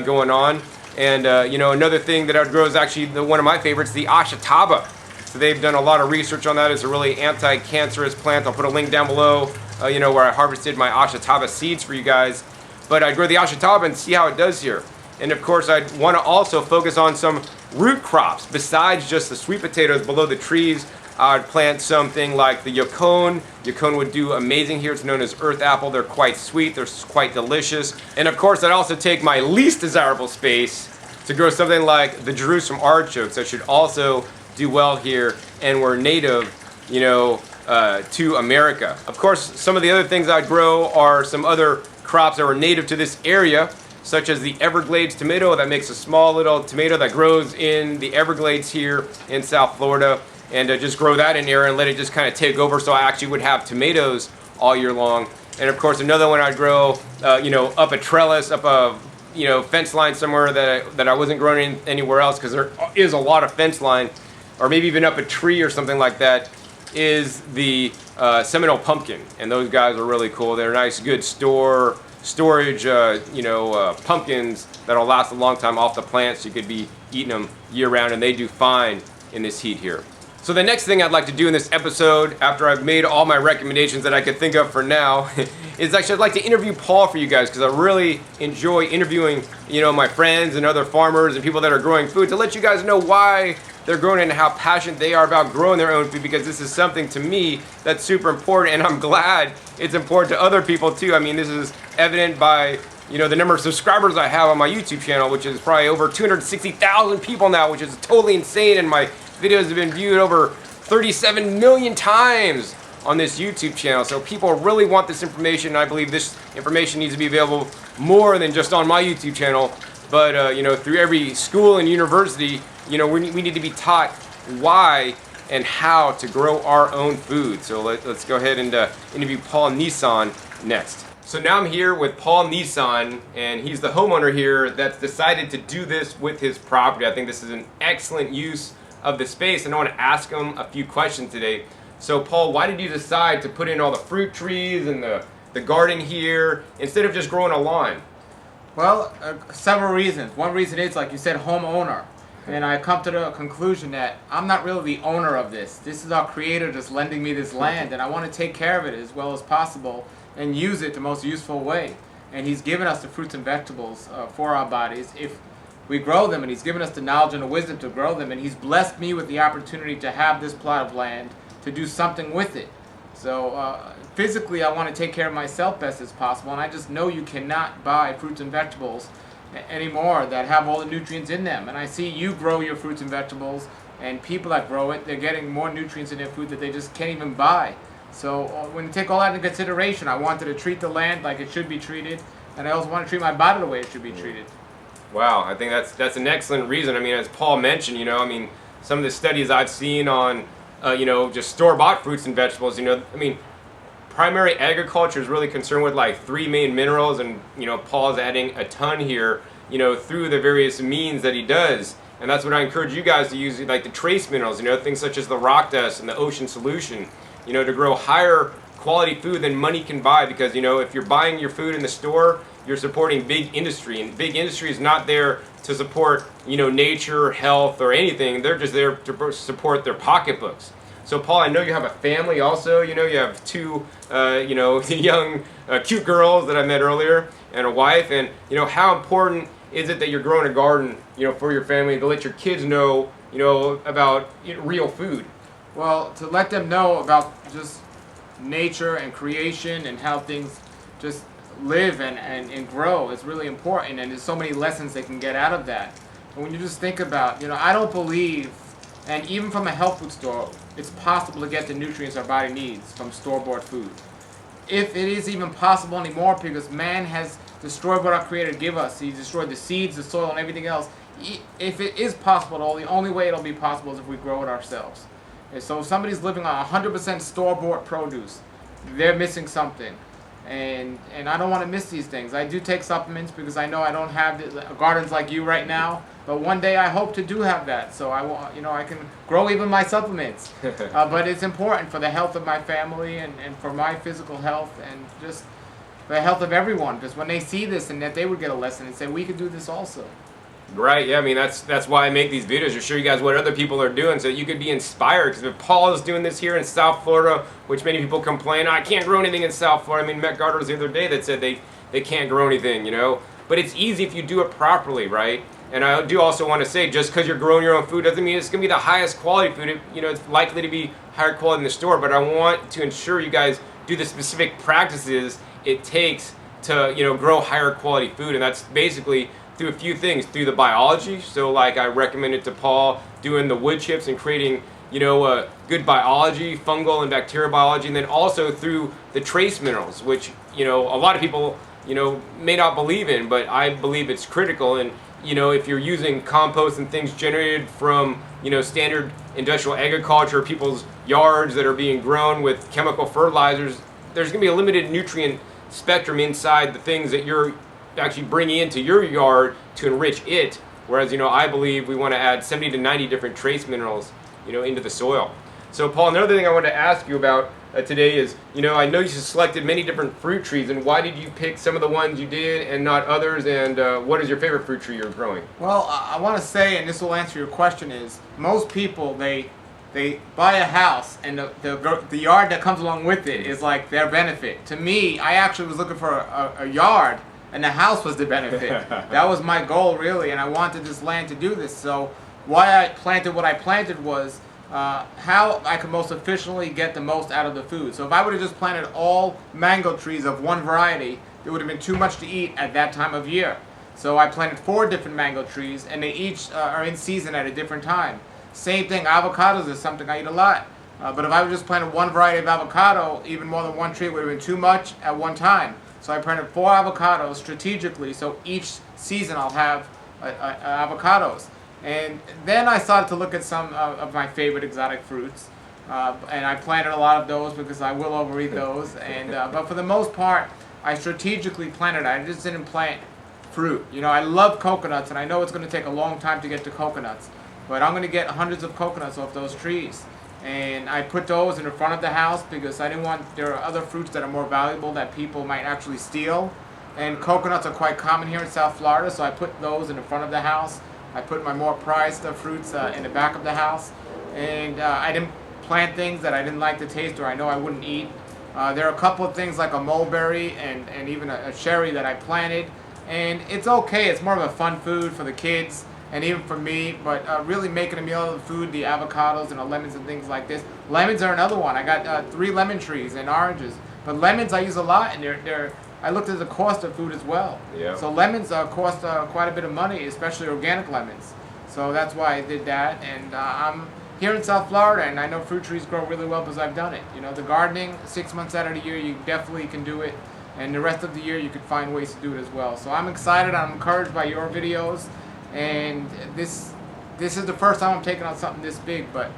Speaker 1: going on. And, another thing that I would grow is actually one of my favorites, the ashitaba. So they've done a lot of research on that. It's a really anti-cancerous plant. I'll put a link down below, where I harvested my ashitaba seeds for you guys. But I'd grow the ashitaba and see how it does here. And of course, I'd want to also focus on some root crops besides just the sweet potatoes below the trees. I'd plant something like the yacon. Yacon would do amazing here. It's known as earth apple. They're quite sweet. They're quite delicious. And of course, I'd also take my least desirable space to grow something like the Jerusalem artichokes that should also do well here and were native, to America. Of course, some of the other things I'd grow are some other crops that were native to this area, such as the Everglades tomato. That makes a small little tomato that grows in the Everglades here in South Florida, and just grow that in there and let it just kind of take over, so I actually would have tomatoes all year long. And of course, another one I'd grow, up a trellis, up a fence line somewhere that I wasn't growing anywhere else, because there is a lot of fence line, or maybe even up a tree or something like that, is the Seminole pumpkin. And those guys are really cool. They're nice, good storage, pumpkins that'll last a long time off the plants. You could be eating them year round, and they do fine in this heat here. So the next thing I'd like to do in this episode, after I've made all my recommendations that I could think of for now, is actually I'd like to interview Paul for you guys, because I really enjoy interviewing, my friends and other farmers and people that are growing food, to let you guys know why they're growing and how passionate they are about growing their own food, because this is something to me that's super important, and I'm glad it's important to other people too. I mean, this is evident by the number of subscribers I have on my YouTube channel, which is probably over 260,000 people now, which is totally insane, and my videos have been viewed over 37 million times on this YouTube channel. So people really want this information, and I believe this information needs to be available more than just on my YouTube channel, but through every school and university. We need to be taught why and how to grow our own food. So let's go ahead and interview Paul Nissan next. So now I'm here with Paul Nissan, and he's the homeowner here that's decided to do this with his property. I think this is an excellent use of the space, and I want to ask him a few questions today. So Paul, why did you decide to put in all the fruit trees and the garden here instead of just growing a lawn?
Speaker 2: Well, several reasons. One reason is, like you said, homeowner. And I come to the conclusion that I'm not really the owner of this. This is our creator just lending me this land, and I want to take care of it as well as possible and use it the most useful way. And he's given us the fruits and vegetables for our bodies if we grow them, and he's given us the knowledge and the wisdom to grow them, and he's blessed me with the opportunity to have this plot of land to do something with it. So physically I want to take care of myself best as possible, and I just know you cannot buy fruits and vegetables anymore that have all the nutrients in them. And I see you grow your fruits and vegetables, and people that grow it, they're getting more nutrients in their food that they just can't even buy. So when you take all that into consideration, I wanted to treat the land like it should be treated, and I also want to treat my body the way it should be treated.
Speaker 1: Wow, I think that's an excellent reason. I mean, as Paul mentioned, some of the studies I've seen on just store-bought fruits and vegetables, primary agriculture is really concerned with like 3 main minerals, and Paul's adding a ton here through the various means that he does. And that's what I encourage you guys to use, like the trace minerals, things such as the rock dust and the ocean solution, to grow higher quality food than money can buy. Because if you're buying your food in the store, you're supporting big industry, and big industry is not there to support nature, health, or anything. They're just there to support their pocketbooks. So Paul, I know you have a family also. You have 2 young cute girls that I met earlier, and a wife. And how important is it that you're growing a garden for your family, to let your kids know about real food?
Speaker 2: Well, to let them know about just nature and creation and how things just live and grow is really important, and there's so many lessons they can get out of that. And when you just think about, I don't believe, and even from a health food store, it's possible to get the nutrients our body needs from store-bought food. If it is even possible anymore, because man has destroyed what our Creator gave us. He destroyed the seeds, the soil, and everything else. If it is possible at all, the only way it'll be possible is if we grow it ourselves. And so if somebody's living on 100% store-bought produce, they're missing something. And I don't want to miss these things. I do take supplements because I know I don't have gardens like you right now. But one day I hope to do have that. So I can grow even my supplements. But it's important for the health of my family and for my physical health and just the health of everyone. Because when they see this, and that they would get a lesson and say, we could do this also.
Speaker 1: Right, yeah, that's why I make these videos, to show you guys what other people are doing so you could be inspired. Because if Paul is doing this here in South Florida, which many people complain, I can't grow anything in South Florida. Met gardeners the other day that said they can't grow anything, But it's easy if you do it properly, right? And I do also want to say, just because you're growing your own food doesn't mean it's going to be the highest quality food. It's likely to be higher quality in the store, but I want to ensure you guys do the specific practices it takes to, grow higher quality food. And that's basically through a few things, through the biology. So like I recommended to Paul doing the wood chips and creating, good biology, fungal and bacterial biology, and then also through the trace minerals, which, a lot of people, may not believe in, but I believe it's critical. And, if you're using compost and things generated from, standard industrial agriculture, people's yards that are being grown with chemical fertilizers, there's going to be a limited nutrient spectrum inside the things that you're actually bringing into your yard to enrich it. Whereas, I believe we want to add 70 to 90 different trace minerals, into the soil. So Paul, another thing I wanted to ask you about today is, I know you selected many different fruit trees, and why did you pick some of the ones you did and not others, and what is your favorite fruit tree you're growing?
Speaker 2: Well, I want to say, and this will answer your question, is most people, they buy a house, and the yard that comes along with it is like their benefit. To me, I actually was looking for a yard, and the house was the benefit. That was my goal, really, and I wanted this land to do this. So why I planted what I planted was how I could most efficiently get the most out of the food. So if I would have just planted all mango trees of one variety, it would have been too much to eat at that time of year. So I planted 4 different mango trees, and they each are in season at a different time. Same thing, avocados is something I eat a lot. But if I would just planted one variety of avocado, even more than one tree, it would have been too much at one time. So I planted 4 avocados strategically, so each season I'll have avocados. And then I started to look at some of my favorite exotic fruits, and I planted a lot of those because I will overeat those. And but for the most part, I strategically planted. I just didn't plant fruit. You know, I love coconuts, and I know it's going to take a long time to get to coconuts, but I'm going to get hundreds of coconuts off those trees. And I put those in the front of the house because I didn't want, there are other fruits that are more valuable that people might actually steal. And coconuts are quite common here in South Florida, so I put those in the front of the house. I put my more prized fruits in the back of the house. And I didn't plant things that I didn't like the taste or I know I wouldn't eat. There are a couple of things like a mulberry and even a cherry that I planted. And it's okay, it's more of a fun food for the kids and even for me, but really making a meal of the food, the avocados and the lemons and things like this. Lemons are another one. I got 3 lemon trees and oranges. But lemons I use a lot, and I looked at the cost of food as well.
Speaker 1: Yeah.
Speaker 2: So lemons cost quite a bit of money, especially organic lemons. So that's why I did that. And I'm here in South Florida, and I know fruit trees grow really well because I've done it. You know, the gardening, 6 months out of the year, you definitely can do it. And the rest of the year, you can find ways to do it as well. So I'm excited. I'm encouraged by your videos. And this is the first time I'm taking on something this big, but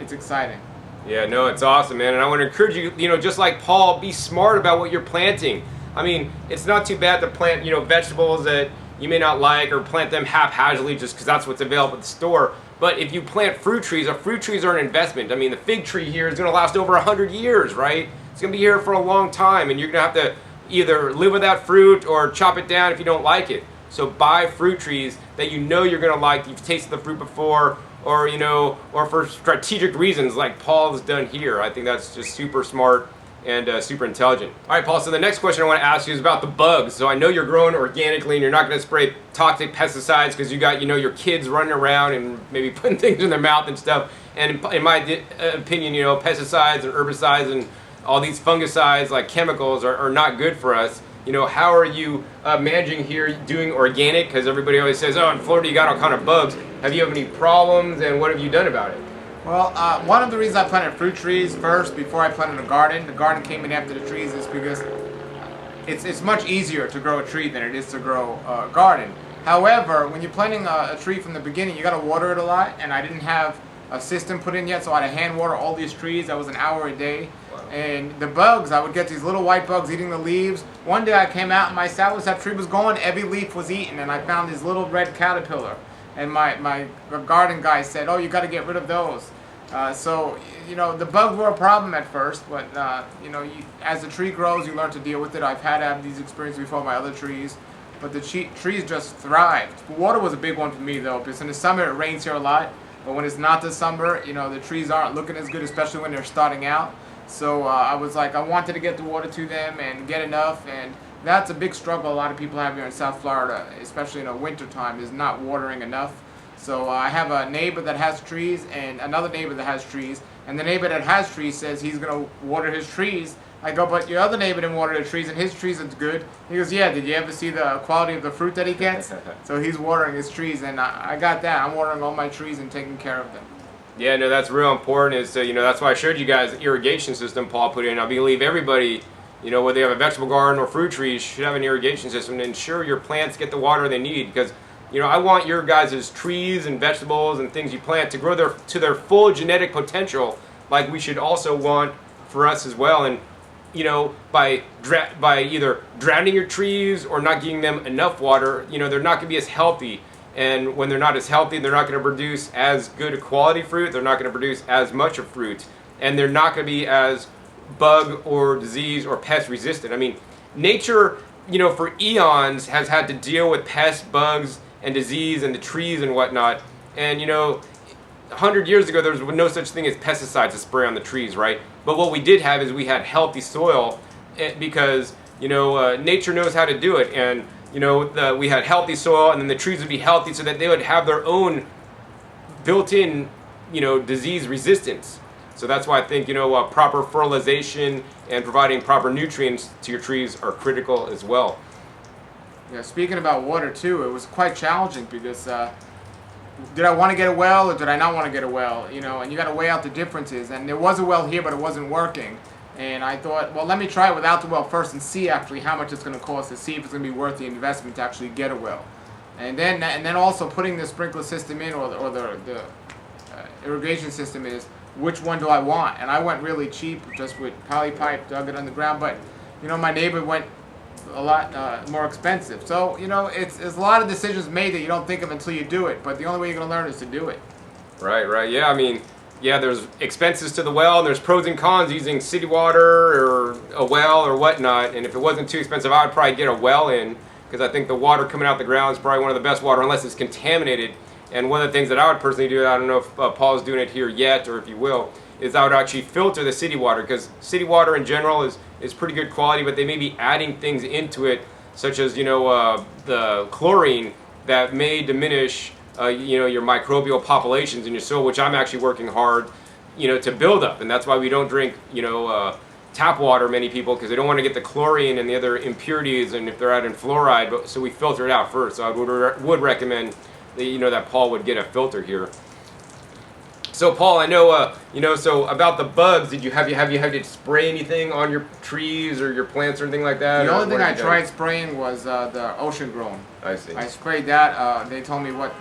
Speaker 2: it's exciting.
Speaker 1: Yeah, no, it's awesome, man. And I want to encourage you, you know, just like Paul, be smart about what you're planting. I mean, it's not too bad to plant, you know, vegetables that you may not like or plant them haphazardly just because that's what's available at the store. But if you plant fruit trees are an investment. I mean, the fig tree here is going to last over 100 years, right? It's going to be here for a long time, and you're going to have to either live with that fruit or chop it down if you don't like it. So buy fruit trees that you know you're going to like, you've tasted the fruit before, or, you know, or for strategic reasons like Paul has done here. I think that's just super smart and super intelligent. All right, Paul, so the next question I want to ask you is about the bugs. So I know you're growing organically and you're not going to spray toxic pesticides because you got, you know, your kids running around and maybe putting things in their mouth and stuff. And in my opinion, you know, pesticides and herbicides and all these fungicides like chemicals are not good for us. You know, how are you managing here doing organic? Because everybody always says, oh, in Florida you got all kind of bugs. Have you any problems, and what have you done about it?
Speaker 2: Well, one of the reasons I planted fruit trees first before I planted a garden, the garden came in after the trees, is because it's much easier to grow a tree than it is to grow a garden. However, when you're planting a tree from the beginning, you got to water it a lot, and I didn't have a system put in yet, so I had to hand water all these trees. That was an hour a day. And the bugs, I would get these little white bugs eating the leaves. One day I came out and my salad tree was gone, every leaf was eaten, and I found this little red caterpillar. And my garden guy said, oh, you got to get rid of those. So, you know, the bugs were a problem at first, but, you know, as the tree grows, you learn to deal with it. I've had these experiences before with my other trees, but the trees just thrived. Water was a big one for me, though, because in the summer it rains here a lot, but when it's not the summer, you know, the trees aren't looking as good, especially when they're starting out. So I was like, I wanted to get the water to them and get enough, and that's a big struggle a lot of people have here in South Florida, especially in the winter time, is not watering enough. So I have a neighbor that has trees and another neighbor that has trees, and the neighbor that has trees says he's going to water his trees. I go, but your other neighbor didn't water the trees, and his trees is good. He goes, yeah, did you ever see the quality of the fruit that he gets? So he's watering his trees, and I got that. I'm watering all my trees and taking care of them.
Speaker 1: Yeah, no, that's real important. Is you know, that's why I showed you guys the irrigation system Paul put in. I believe everybody, you know, whether they have a vegetable garden or fruit trees, should have an irrigation system to ensure your plants get the water they need. Because, you know, I want your guys' trees and vegetables and things you plant to grow to their full genetic potential, like we should also want for us as well. And, you know, by either drowning your trees or not giving them enough water, you know, they're not going to be as healthy. And when they're not as healthy, they're not going to produce as good a quality fruit. They're not going to produce as much of fruit. And they're not going to be as bug or disease or pest resistant. I mean, nature, you know, for eons has had to deal with pests, bugs, and disease and the trees and whatnot. And, you know, 100 years ago, there was no such thing as pesticides to spray on the trees, right? But what we did have is we had healthy soil because, you know, nature knows how to do it. And, you know, we had healthy soil, and then the trees would be healthy so that they would have their own built-in, disease resistance. So that's why I think, proper fertilization and providing proper nutrients to your trees are critical as well.
Speaker 2: Yeah, speaking about water too, it was quite challenging because did I want to get a well or did I not want to get a well? And you got to weigh out the differences. And there was a well here, but it wasn't working. And I thought, well, let me try it without the well first and see actually how much it's going to cost to see if it's going to be worth the investment to actually get a well. And then also putting the sprinkler system in or the irrigation system is, which one do I want? And I went really cheap, just with poly pipe, dug it underground. But my neighbor went a lot more expensive. So it's a lot of decisions made that you don't think of until you do it. But the only way you're going to learn is to do it.
Speaker 1: Right. Yeah, I mean, there's expenses to the well, and there's pros and cons using city water or a well or whatnot. And if it wasn't too expensive, I would probably get a well in, because I think the water coming out the ground is probably one of the best water, unless it's contaminated. And one of the things that I would personally do, I don't know if Paul's doing it here yet or if he will, is I would actually filter the city water, because city water in general is pretty good quality, but they may be adding things into it, such as the chlorine that may diminish your microbial populations in your soil, which I'm actually working hard to build up. And that's why we don't drink tap water, many people, because they don't want to get the chlorine and the other impurities, and if they're adding fluoride, so we filter it out first. So I would recommend that Paul would get a filter here. So Paul, I know so about the bugs, have you had to spray anything on your trees or your plants or anything like that?
Speaker 2: The only thing I tried spraying was the Ocean Grown.
Speaker 1: I see.
Speaker 2: I sprayed that. They told me what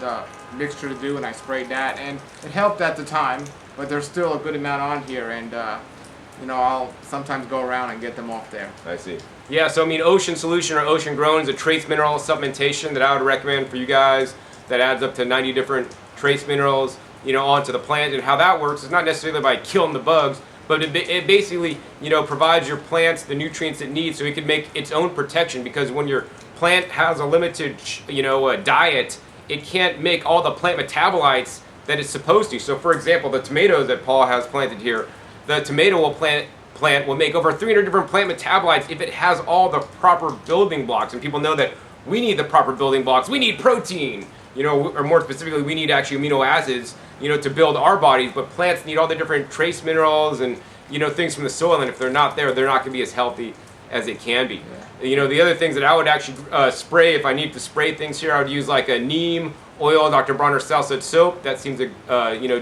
Speaker 2: mixture to do, and I sprayed that, and it helped at the time. But there's still a good amount on here, and I'll sometimes go around and get them off there.
Speaker 1: I see. Yeah. So I mean, Ocean Solution or Ocean Grown is a trace mineral supplementation that I would recommend for you guys. That adds up to 90 different trace minerals, onto the plant. And how that works is not necessarily by killing the bugs, but it basically, provides your plants the nutrients it needs so it can make its own protection. Because when your plant has a limited, diet, it can't make all the plant metabolites that it's supposed to. So, for example, the tomatoes that Paul has planted here, the tomato plant will make over 300 different plant metabolites if it has all the proper building blocks. And people know that we need the proper building blocks. We need protein. Or more specifically, we need actually amino acids, to build our bodies. But plants need all the different trace minerals and, things from the soil. And if they're not there, they're not going to be as healthy as it can be. Yeah. The other things that I would actually spray, if I need to spray things here, I would use like a neem oil, Dr. Bronner Salsa soap. That seems to,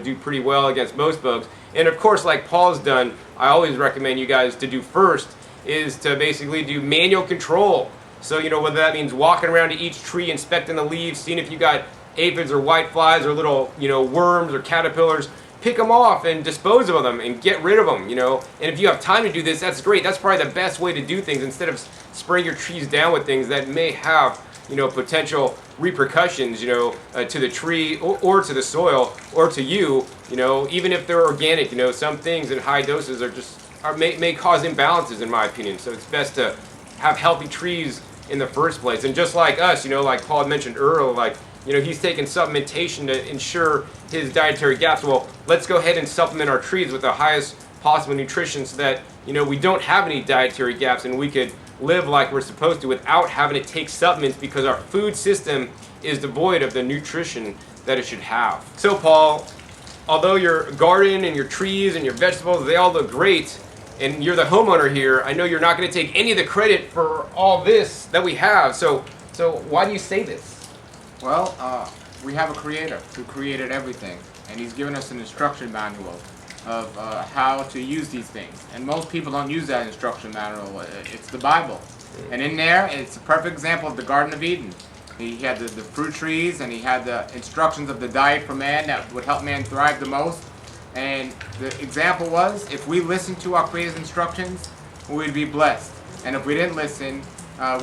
Speaker 1: do pretty well against most bugs. And of course, like Paul's done, I always recommend you guys to do first is to basically do manual control. So, whether that means walking around to each tree, inspecting the leaves, seeing if you got aphids or whiteflies or little, worms or caterpillars, pick them off and dispose of them and get rid of them, And if you have time to do this, that's great. That's probably the best way to do things, instead of spraying your trees down with things that may have, potential repercussions, to the tree or to the soil or to you, even if they're organic. Some things in high doses may cause imbalances, in my opinion. So it's best to have healthy trees in the first place. And just like us, like Paul had mentioned earlier, he's taking supplementation to ensure his dietary gaps. Well, let's go ahead and supplement our trees with the highest possible nutrition so that, we don't have any dietary gaps and we could live like we're supposed to without having to take supplements, because our food system is devoid of the nutrition that it should have. So Paul, although your garden and your trees and your vegetables, they all look great, and you're the homeowner here, I know you're not going to take any of the credit for all this that we have. So why do you say this?
Speaker 2: Well, we have a creator who created everything, and he's given us an instruction manual of how to use these things. And most people don't use that instruction manual. It's the Bible. And in there, it's a perfect example of the Garden of Eden. He had the fruit trees, and he had the instructions of the diet for man that would help man thrive the most. And the example was, if we listened to our Creator's instructions, we'd be blessed. And if we didn't listen,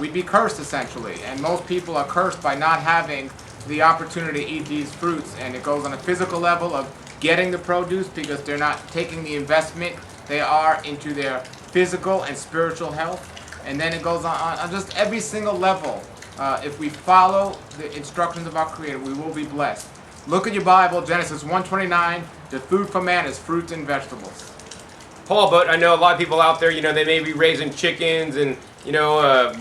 Speaker 2: we'd be cursed, essentially. And most people are cursed by not having the opportunity to eat these fruits. And it goes on a physical level of getting the produce, because they're not taking the investment they are into their physical and spiritual health. And then it goes on just every single level. If we follow the instructions of our Creator, we will be blessed. Look at your Bible, Genesis 1:29. The food for man is fruits and vegetables.
Speaker 1: Paul, but I know a lot of people out there, they may be raising chickens and,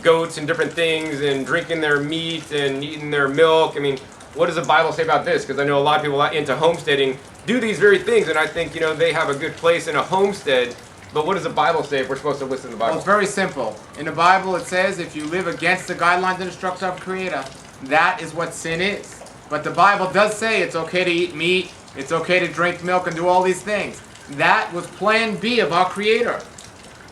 Speaker 1: goats and different things and drinking their meat and eating their milk. I mean, what does the Bible say about this? Because I know a lot of people into homesteading do these very things, and I think, you know, they have a good place in a homestead. But what does the Bible say if we're supposed to listen to the Bible?
Speaker 2: Well, it's very simple. In the Bible, it says if you live against the guidelines and instructions of the Creator, that is what sin is. But the Bible does say it's okay to eat meat, it's okay to drink milk and do all these things. That was plan B of our Creator.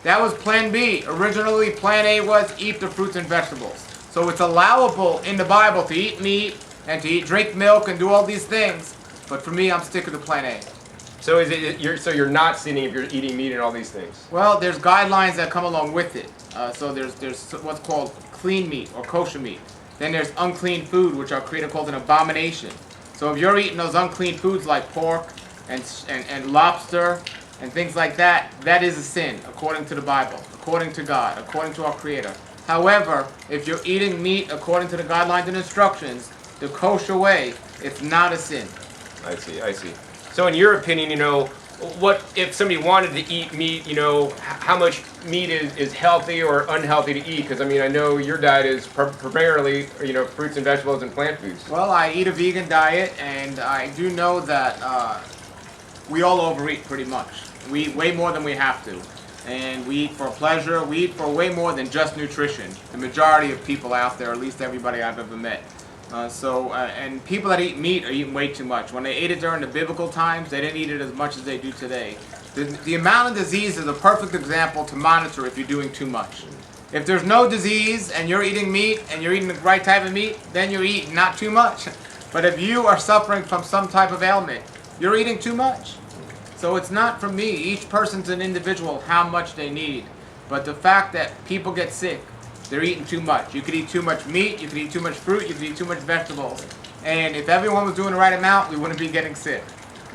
Speaker 2: That was plan B. Originally, plan A was eat the fruits and vegetables. So it's allowable in the Bible to eat meat and to drink milk and do all these things. But for me, I'm sticking to plan A.
Speaker 1: So you're not sinning if you're eating meat and all these things?
Speaker 2: Well, there's guidelines that come along with it. So there's what's called clean meat or kosher meat. Then there's unclean food, which our Creator calls an abomination. So if you're eating those unclean foods like pork and lobster and things like that, that is a sin according to the Bible, according to God, according to our Creator. However, if you're eating meat according to the guidelines and instructions, the kosher way, it's not a sin.
Speaker 1: I see. So in your opinion, you know, what if somebody wanted to eat meat, you know, how much meat is healthy or unhealthy to eat? Because, I mean, I know your diet is primarily, you know, fruits and vegetables and plant foods.
Speaker 2: Well, I eat a vegan diet, and I do know that we all overeat pretty much. We eat way more than we have to. And we eat for pleasure. We eat for way more than just nutrition. The majority of people out there, at least everybody I've ever met. And people that eat meat are eating way too much. When they ate it during the biblical times, they didn't eat it as much as they do today. The amount of disease is a perfect example to monitor if you're doing too much. If there's no disease and you're eating meat and you're eating the right type of meat, then you're eating not too much. But if you are suffering from some type of ailment, you're eating too much. So it's not for me. Each person's an individual how much they need. But the fact that people get sick, they're eating too much. You could eat too much meat, you could eat too much fruit, you could eat too much vegetables. And if everyone was doing the right amount, we wouldn't be getting sick.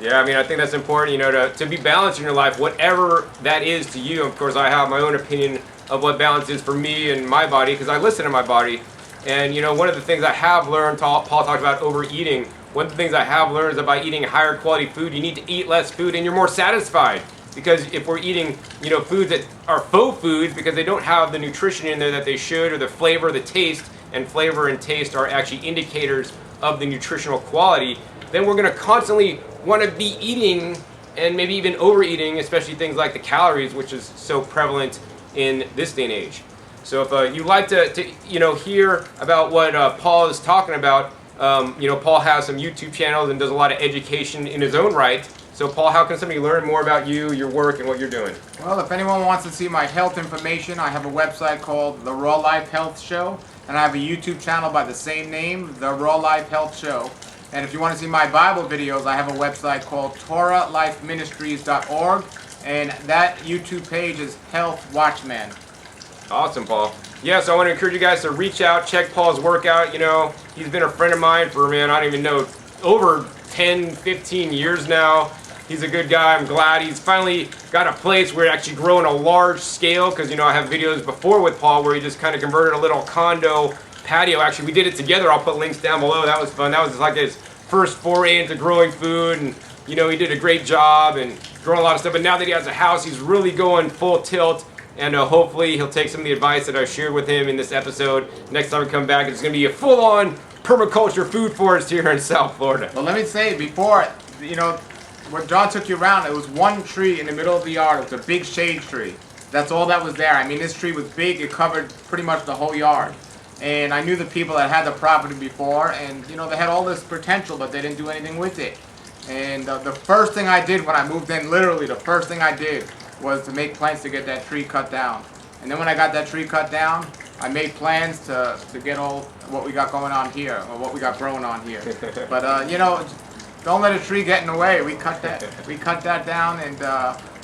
Speaker 1: Yeah, I mean, I think that's important, you know, to be balanced in your life, whatever that is to you. Of course, I have my own opinion of what balance is for me and my body, because I listen to my body. And, you know, one of the things I have learned, Paul talked about overeating. One of the things I have learned is that by eating higher quality food, you need to eat less food and you're more satisfied. Because if we're eating, you know, foods that are faux foods because they don't have the nutrition in there that they should, or the flavor, the taste, and flavor and taste are actually indicators of the nutritional quality, then we're going to constantly want to be eating and maybe even overeating, especially things like the calories, which is so prevalent in this day and age. So if you'd like to you know, hear about what Paul is talking about, you know, Paul has some YouTube channels and does a lot of education in his own right. So, Paul, how can somebody learn more about you, your work, and what you're doing?
Speaker 2: Well, if anyone wants to see my health information, I have a website called The Raw Life Health Show, and I have a YouTube channel by the same name, The Raw Life Health Show. And if you want to see my Bible videos, I have a website called TorahLifeMinistries.org, and that YouTube page is Health Watchman.
Speaker 1: Awesome, Paul. Yeah, so I want to encourage you guys to reach out, check Paul's work out. You know, he's been a friend of mine for, man, I don't even know, over 10, 15 years now. He's a good guy. I'm glad he's finally got a place where it actually grow on a large scale, because, you know, I have videos before with Paul where he just kind of converted a little condo patio. Actually, we did it together. I'll put links down below. That was fun. That was like his first foray into growing food, and, you know, he did a great job and growing a lot of stuff. But now that he has a house, he's really going full tilt, and hopefully he'll take some of the advice that I shared with him in this episode. Next time we come back, it's going to be a full-on permaculture food forest here in South Florida.
Speaker 2: Well, let me say, before, you know, when John took you around, it was one tree in the middle of the yard. It was a big shade tree. That's all that was there. I mean, this tree was big. It covered pretty much the whole yard. And I knew the people that had the property before, and, you know, they had all this potential, but they didn't do anything with it. And the first thing I did when I moved in, literally the first thing I did was to make plans to get that tree cut down. And then when I got that tree cut down, I made plans to get all what we got going on here, or what we got growing on here. But, you know, don't let a tree get in the way. We cut that down, and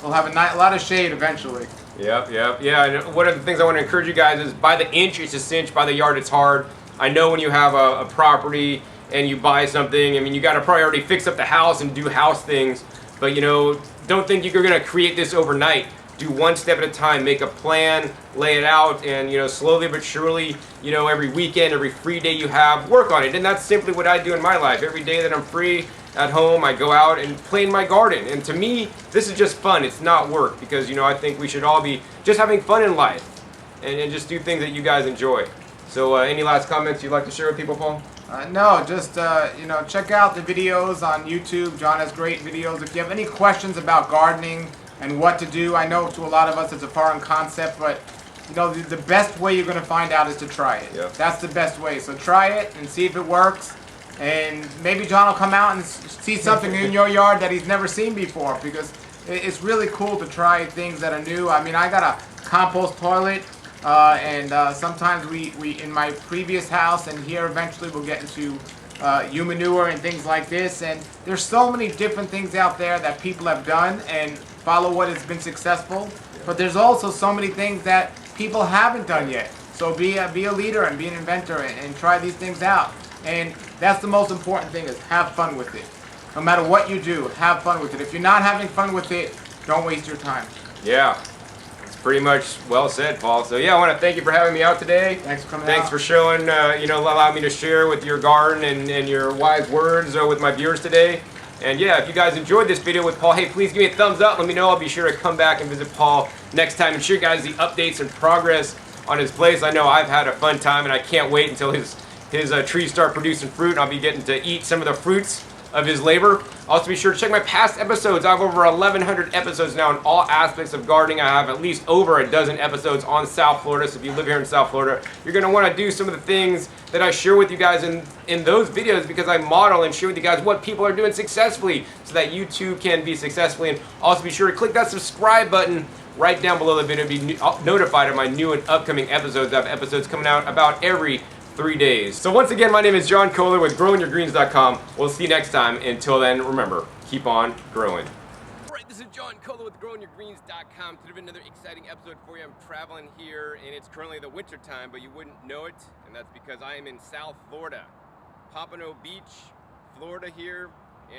Speaker 2: we'll have a lot of shade eventually.
Speaker 1: Yep. Yeah, and one of the things I want to encourage you guys is by the inch it's a cinch, by the yard it's hard. I know when you have a property and you buy something, I mean, you got to probably already fix up the house and do house things, but, you know, don't think you're going to create this overnight. Do one step at a time, make a plan, lay it out, and, you know, slowly but surely, you know, every weekend, every free day you have, work on it. And that's simply what I do in my life. Every day that I'm free at home, I go out and play in my garden. And to me, this is just fun. It's not work, because, you know, I think we should all be just having fun in life and just do things that you guys enjoy. So any last comments you'd like to share with people, Paul?
Speaker 2: No, just check out the videos on YouTube. John has great videos. If you have any questions about gardening and what to do, I know to a lot of us it's a foreign concept, but the best way you're going to find out is to try it.
Speaker 1: Yep.
Speaker 2: That's the best way. So try it and see if it works. And maybe John will come out and see something in your yard that he's never seen before, because it's really cool to try things that are new. I mean, I got a compost toilet. And sometimes we in my previous house and here eventually we'll get into human manure and things like this. And there's so many different things out there that people have done and follow what has been successful. But there's also so many things that people haven't done yet. So be a leader and be an inventor and try these things out. And that's the most important thing, is have fun with it. No matter what you do, have fun with it. If you're not having fun with it, don't waste your time.
Speaker 1: Yeah. Pretty much well said, Paul. So yeah, I want to thank you for having me out today.
Speaker 2: Thanks for coming
Speaker 1: Thanks
Speaker 2: out.
Speaker 1: for showing, allowing me to share with your garden and your wise words with my viewers today. And yeah, if you guys enjoyed this video with Paul, hey, please give me a thumbs up. Let me know. I'll be sure to come back and visit Paul next time and share you guys the updates and progress on his place. I know I've had a fun time, and I can't wait until his trees start producing fruit, and I'll be getting to eat some of the fruits of his labor. Also, be sure to check my past episodes. I have over 1,100 episodes now in all aspects of gardening. I have at least over a dozen episodes on South Florida. So if you live here in South Florida, you're going to want to do some of the things that I share with you guys in those videos, because I model and share with you guys what people are doing successfully so that you too can be successfully. And also be sure to click that subscribe button right down below the video to be notified of my new and upcoming episodes. I have episodes coming out about every 3 days. So once again, my name is John Kohler with GrowingYourGreens.com. We'll see you next time. Until then, remember, keep on growing. All right, this is John Kohler with GrowingYourGreens.com. Today, another exciting episode for you. I'm traveling here, and it's currently the winter time, but you wouldn't know it, and that's because I am in South Florida. Pompano Beach, Florida here.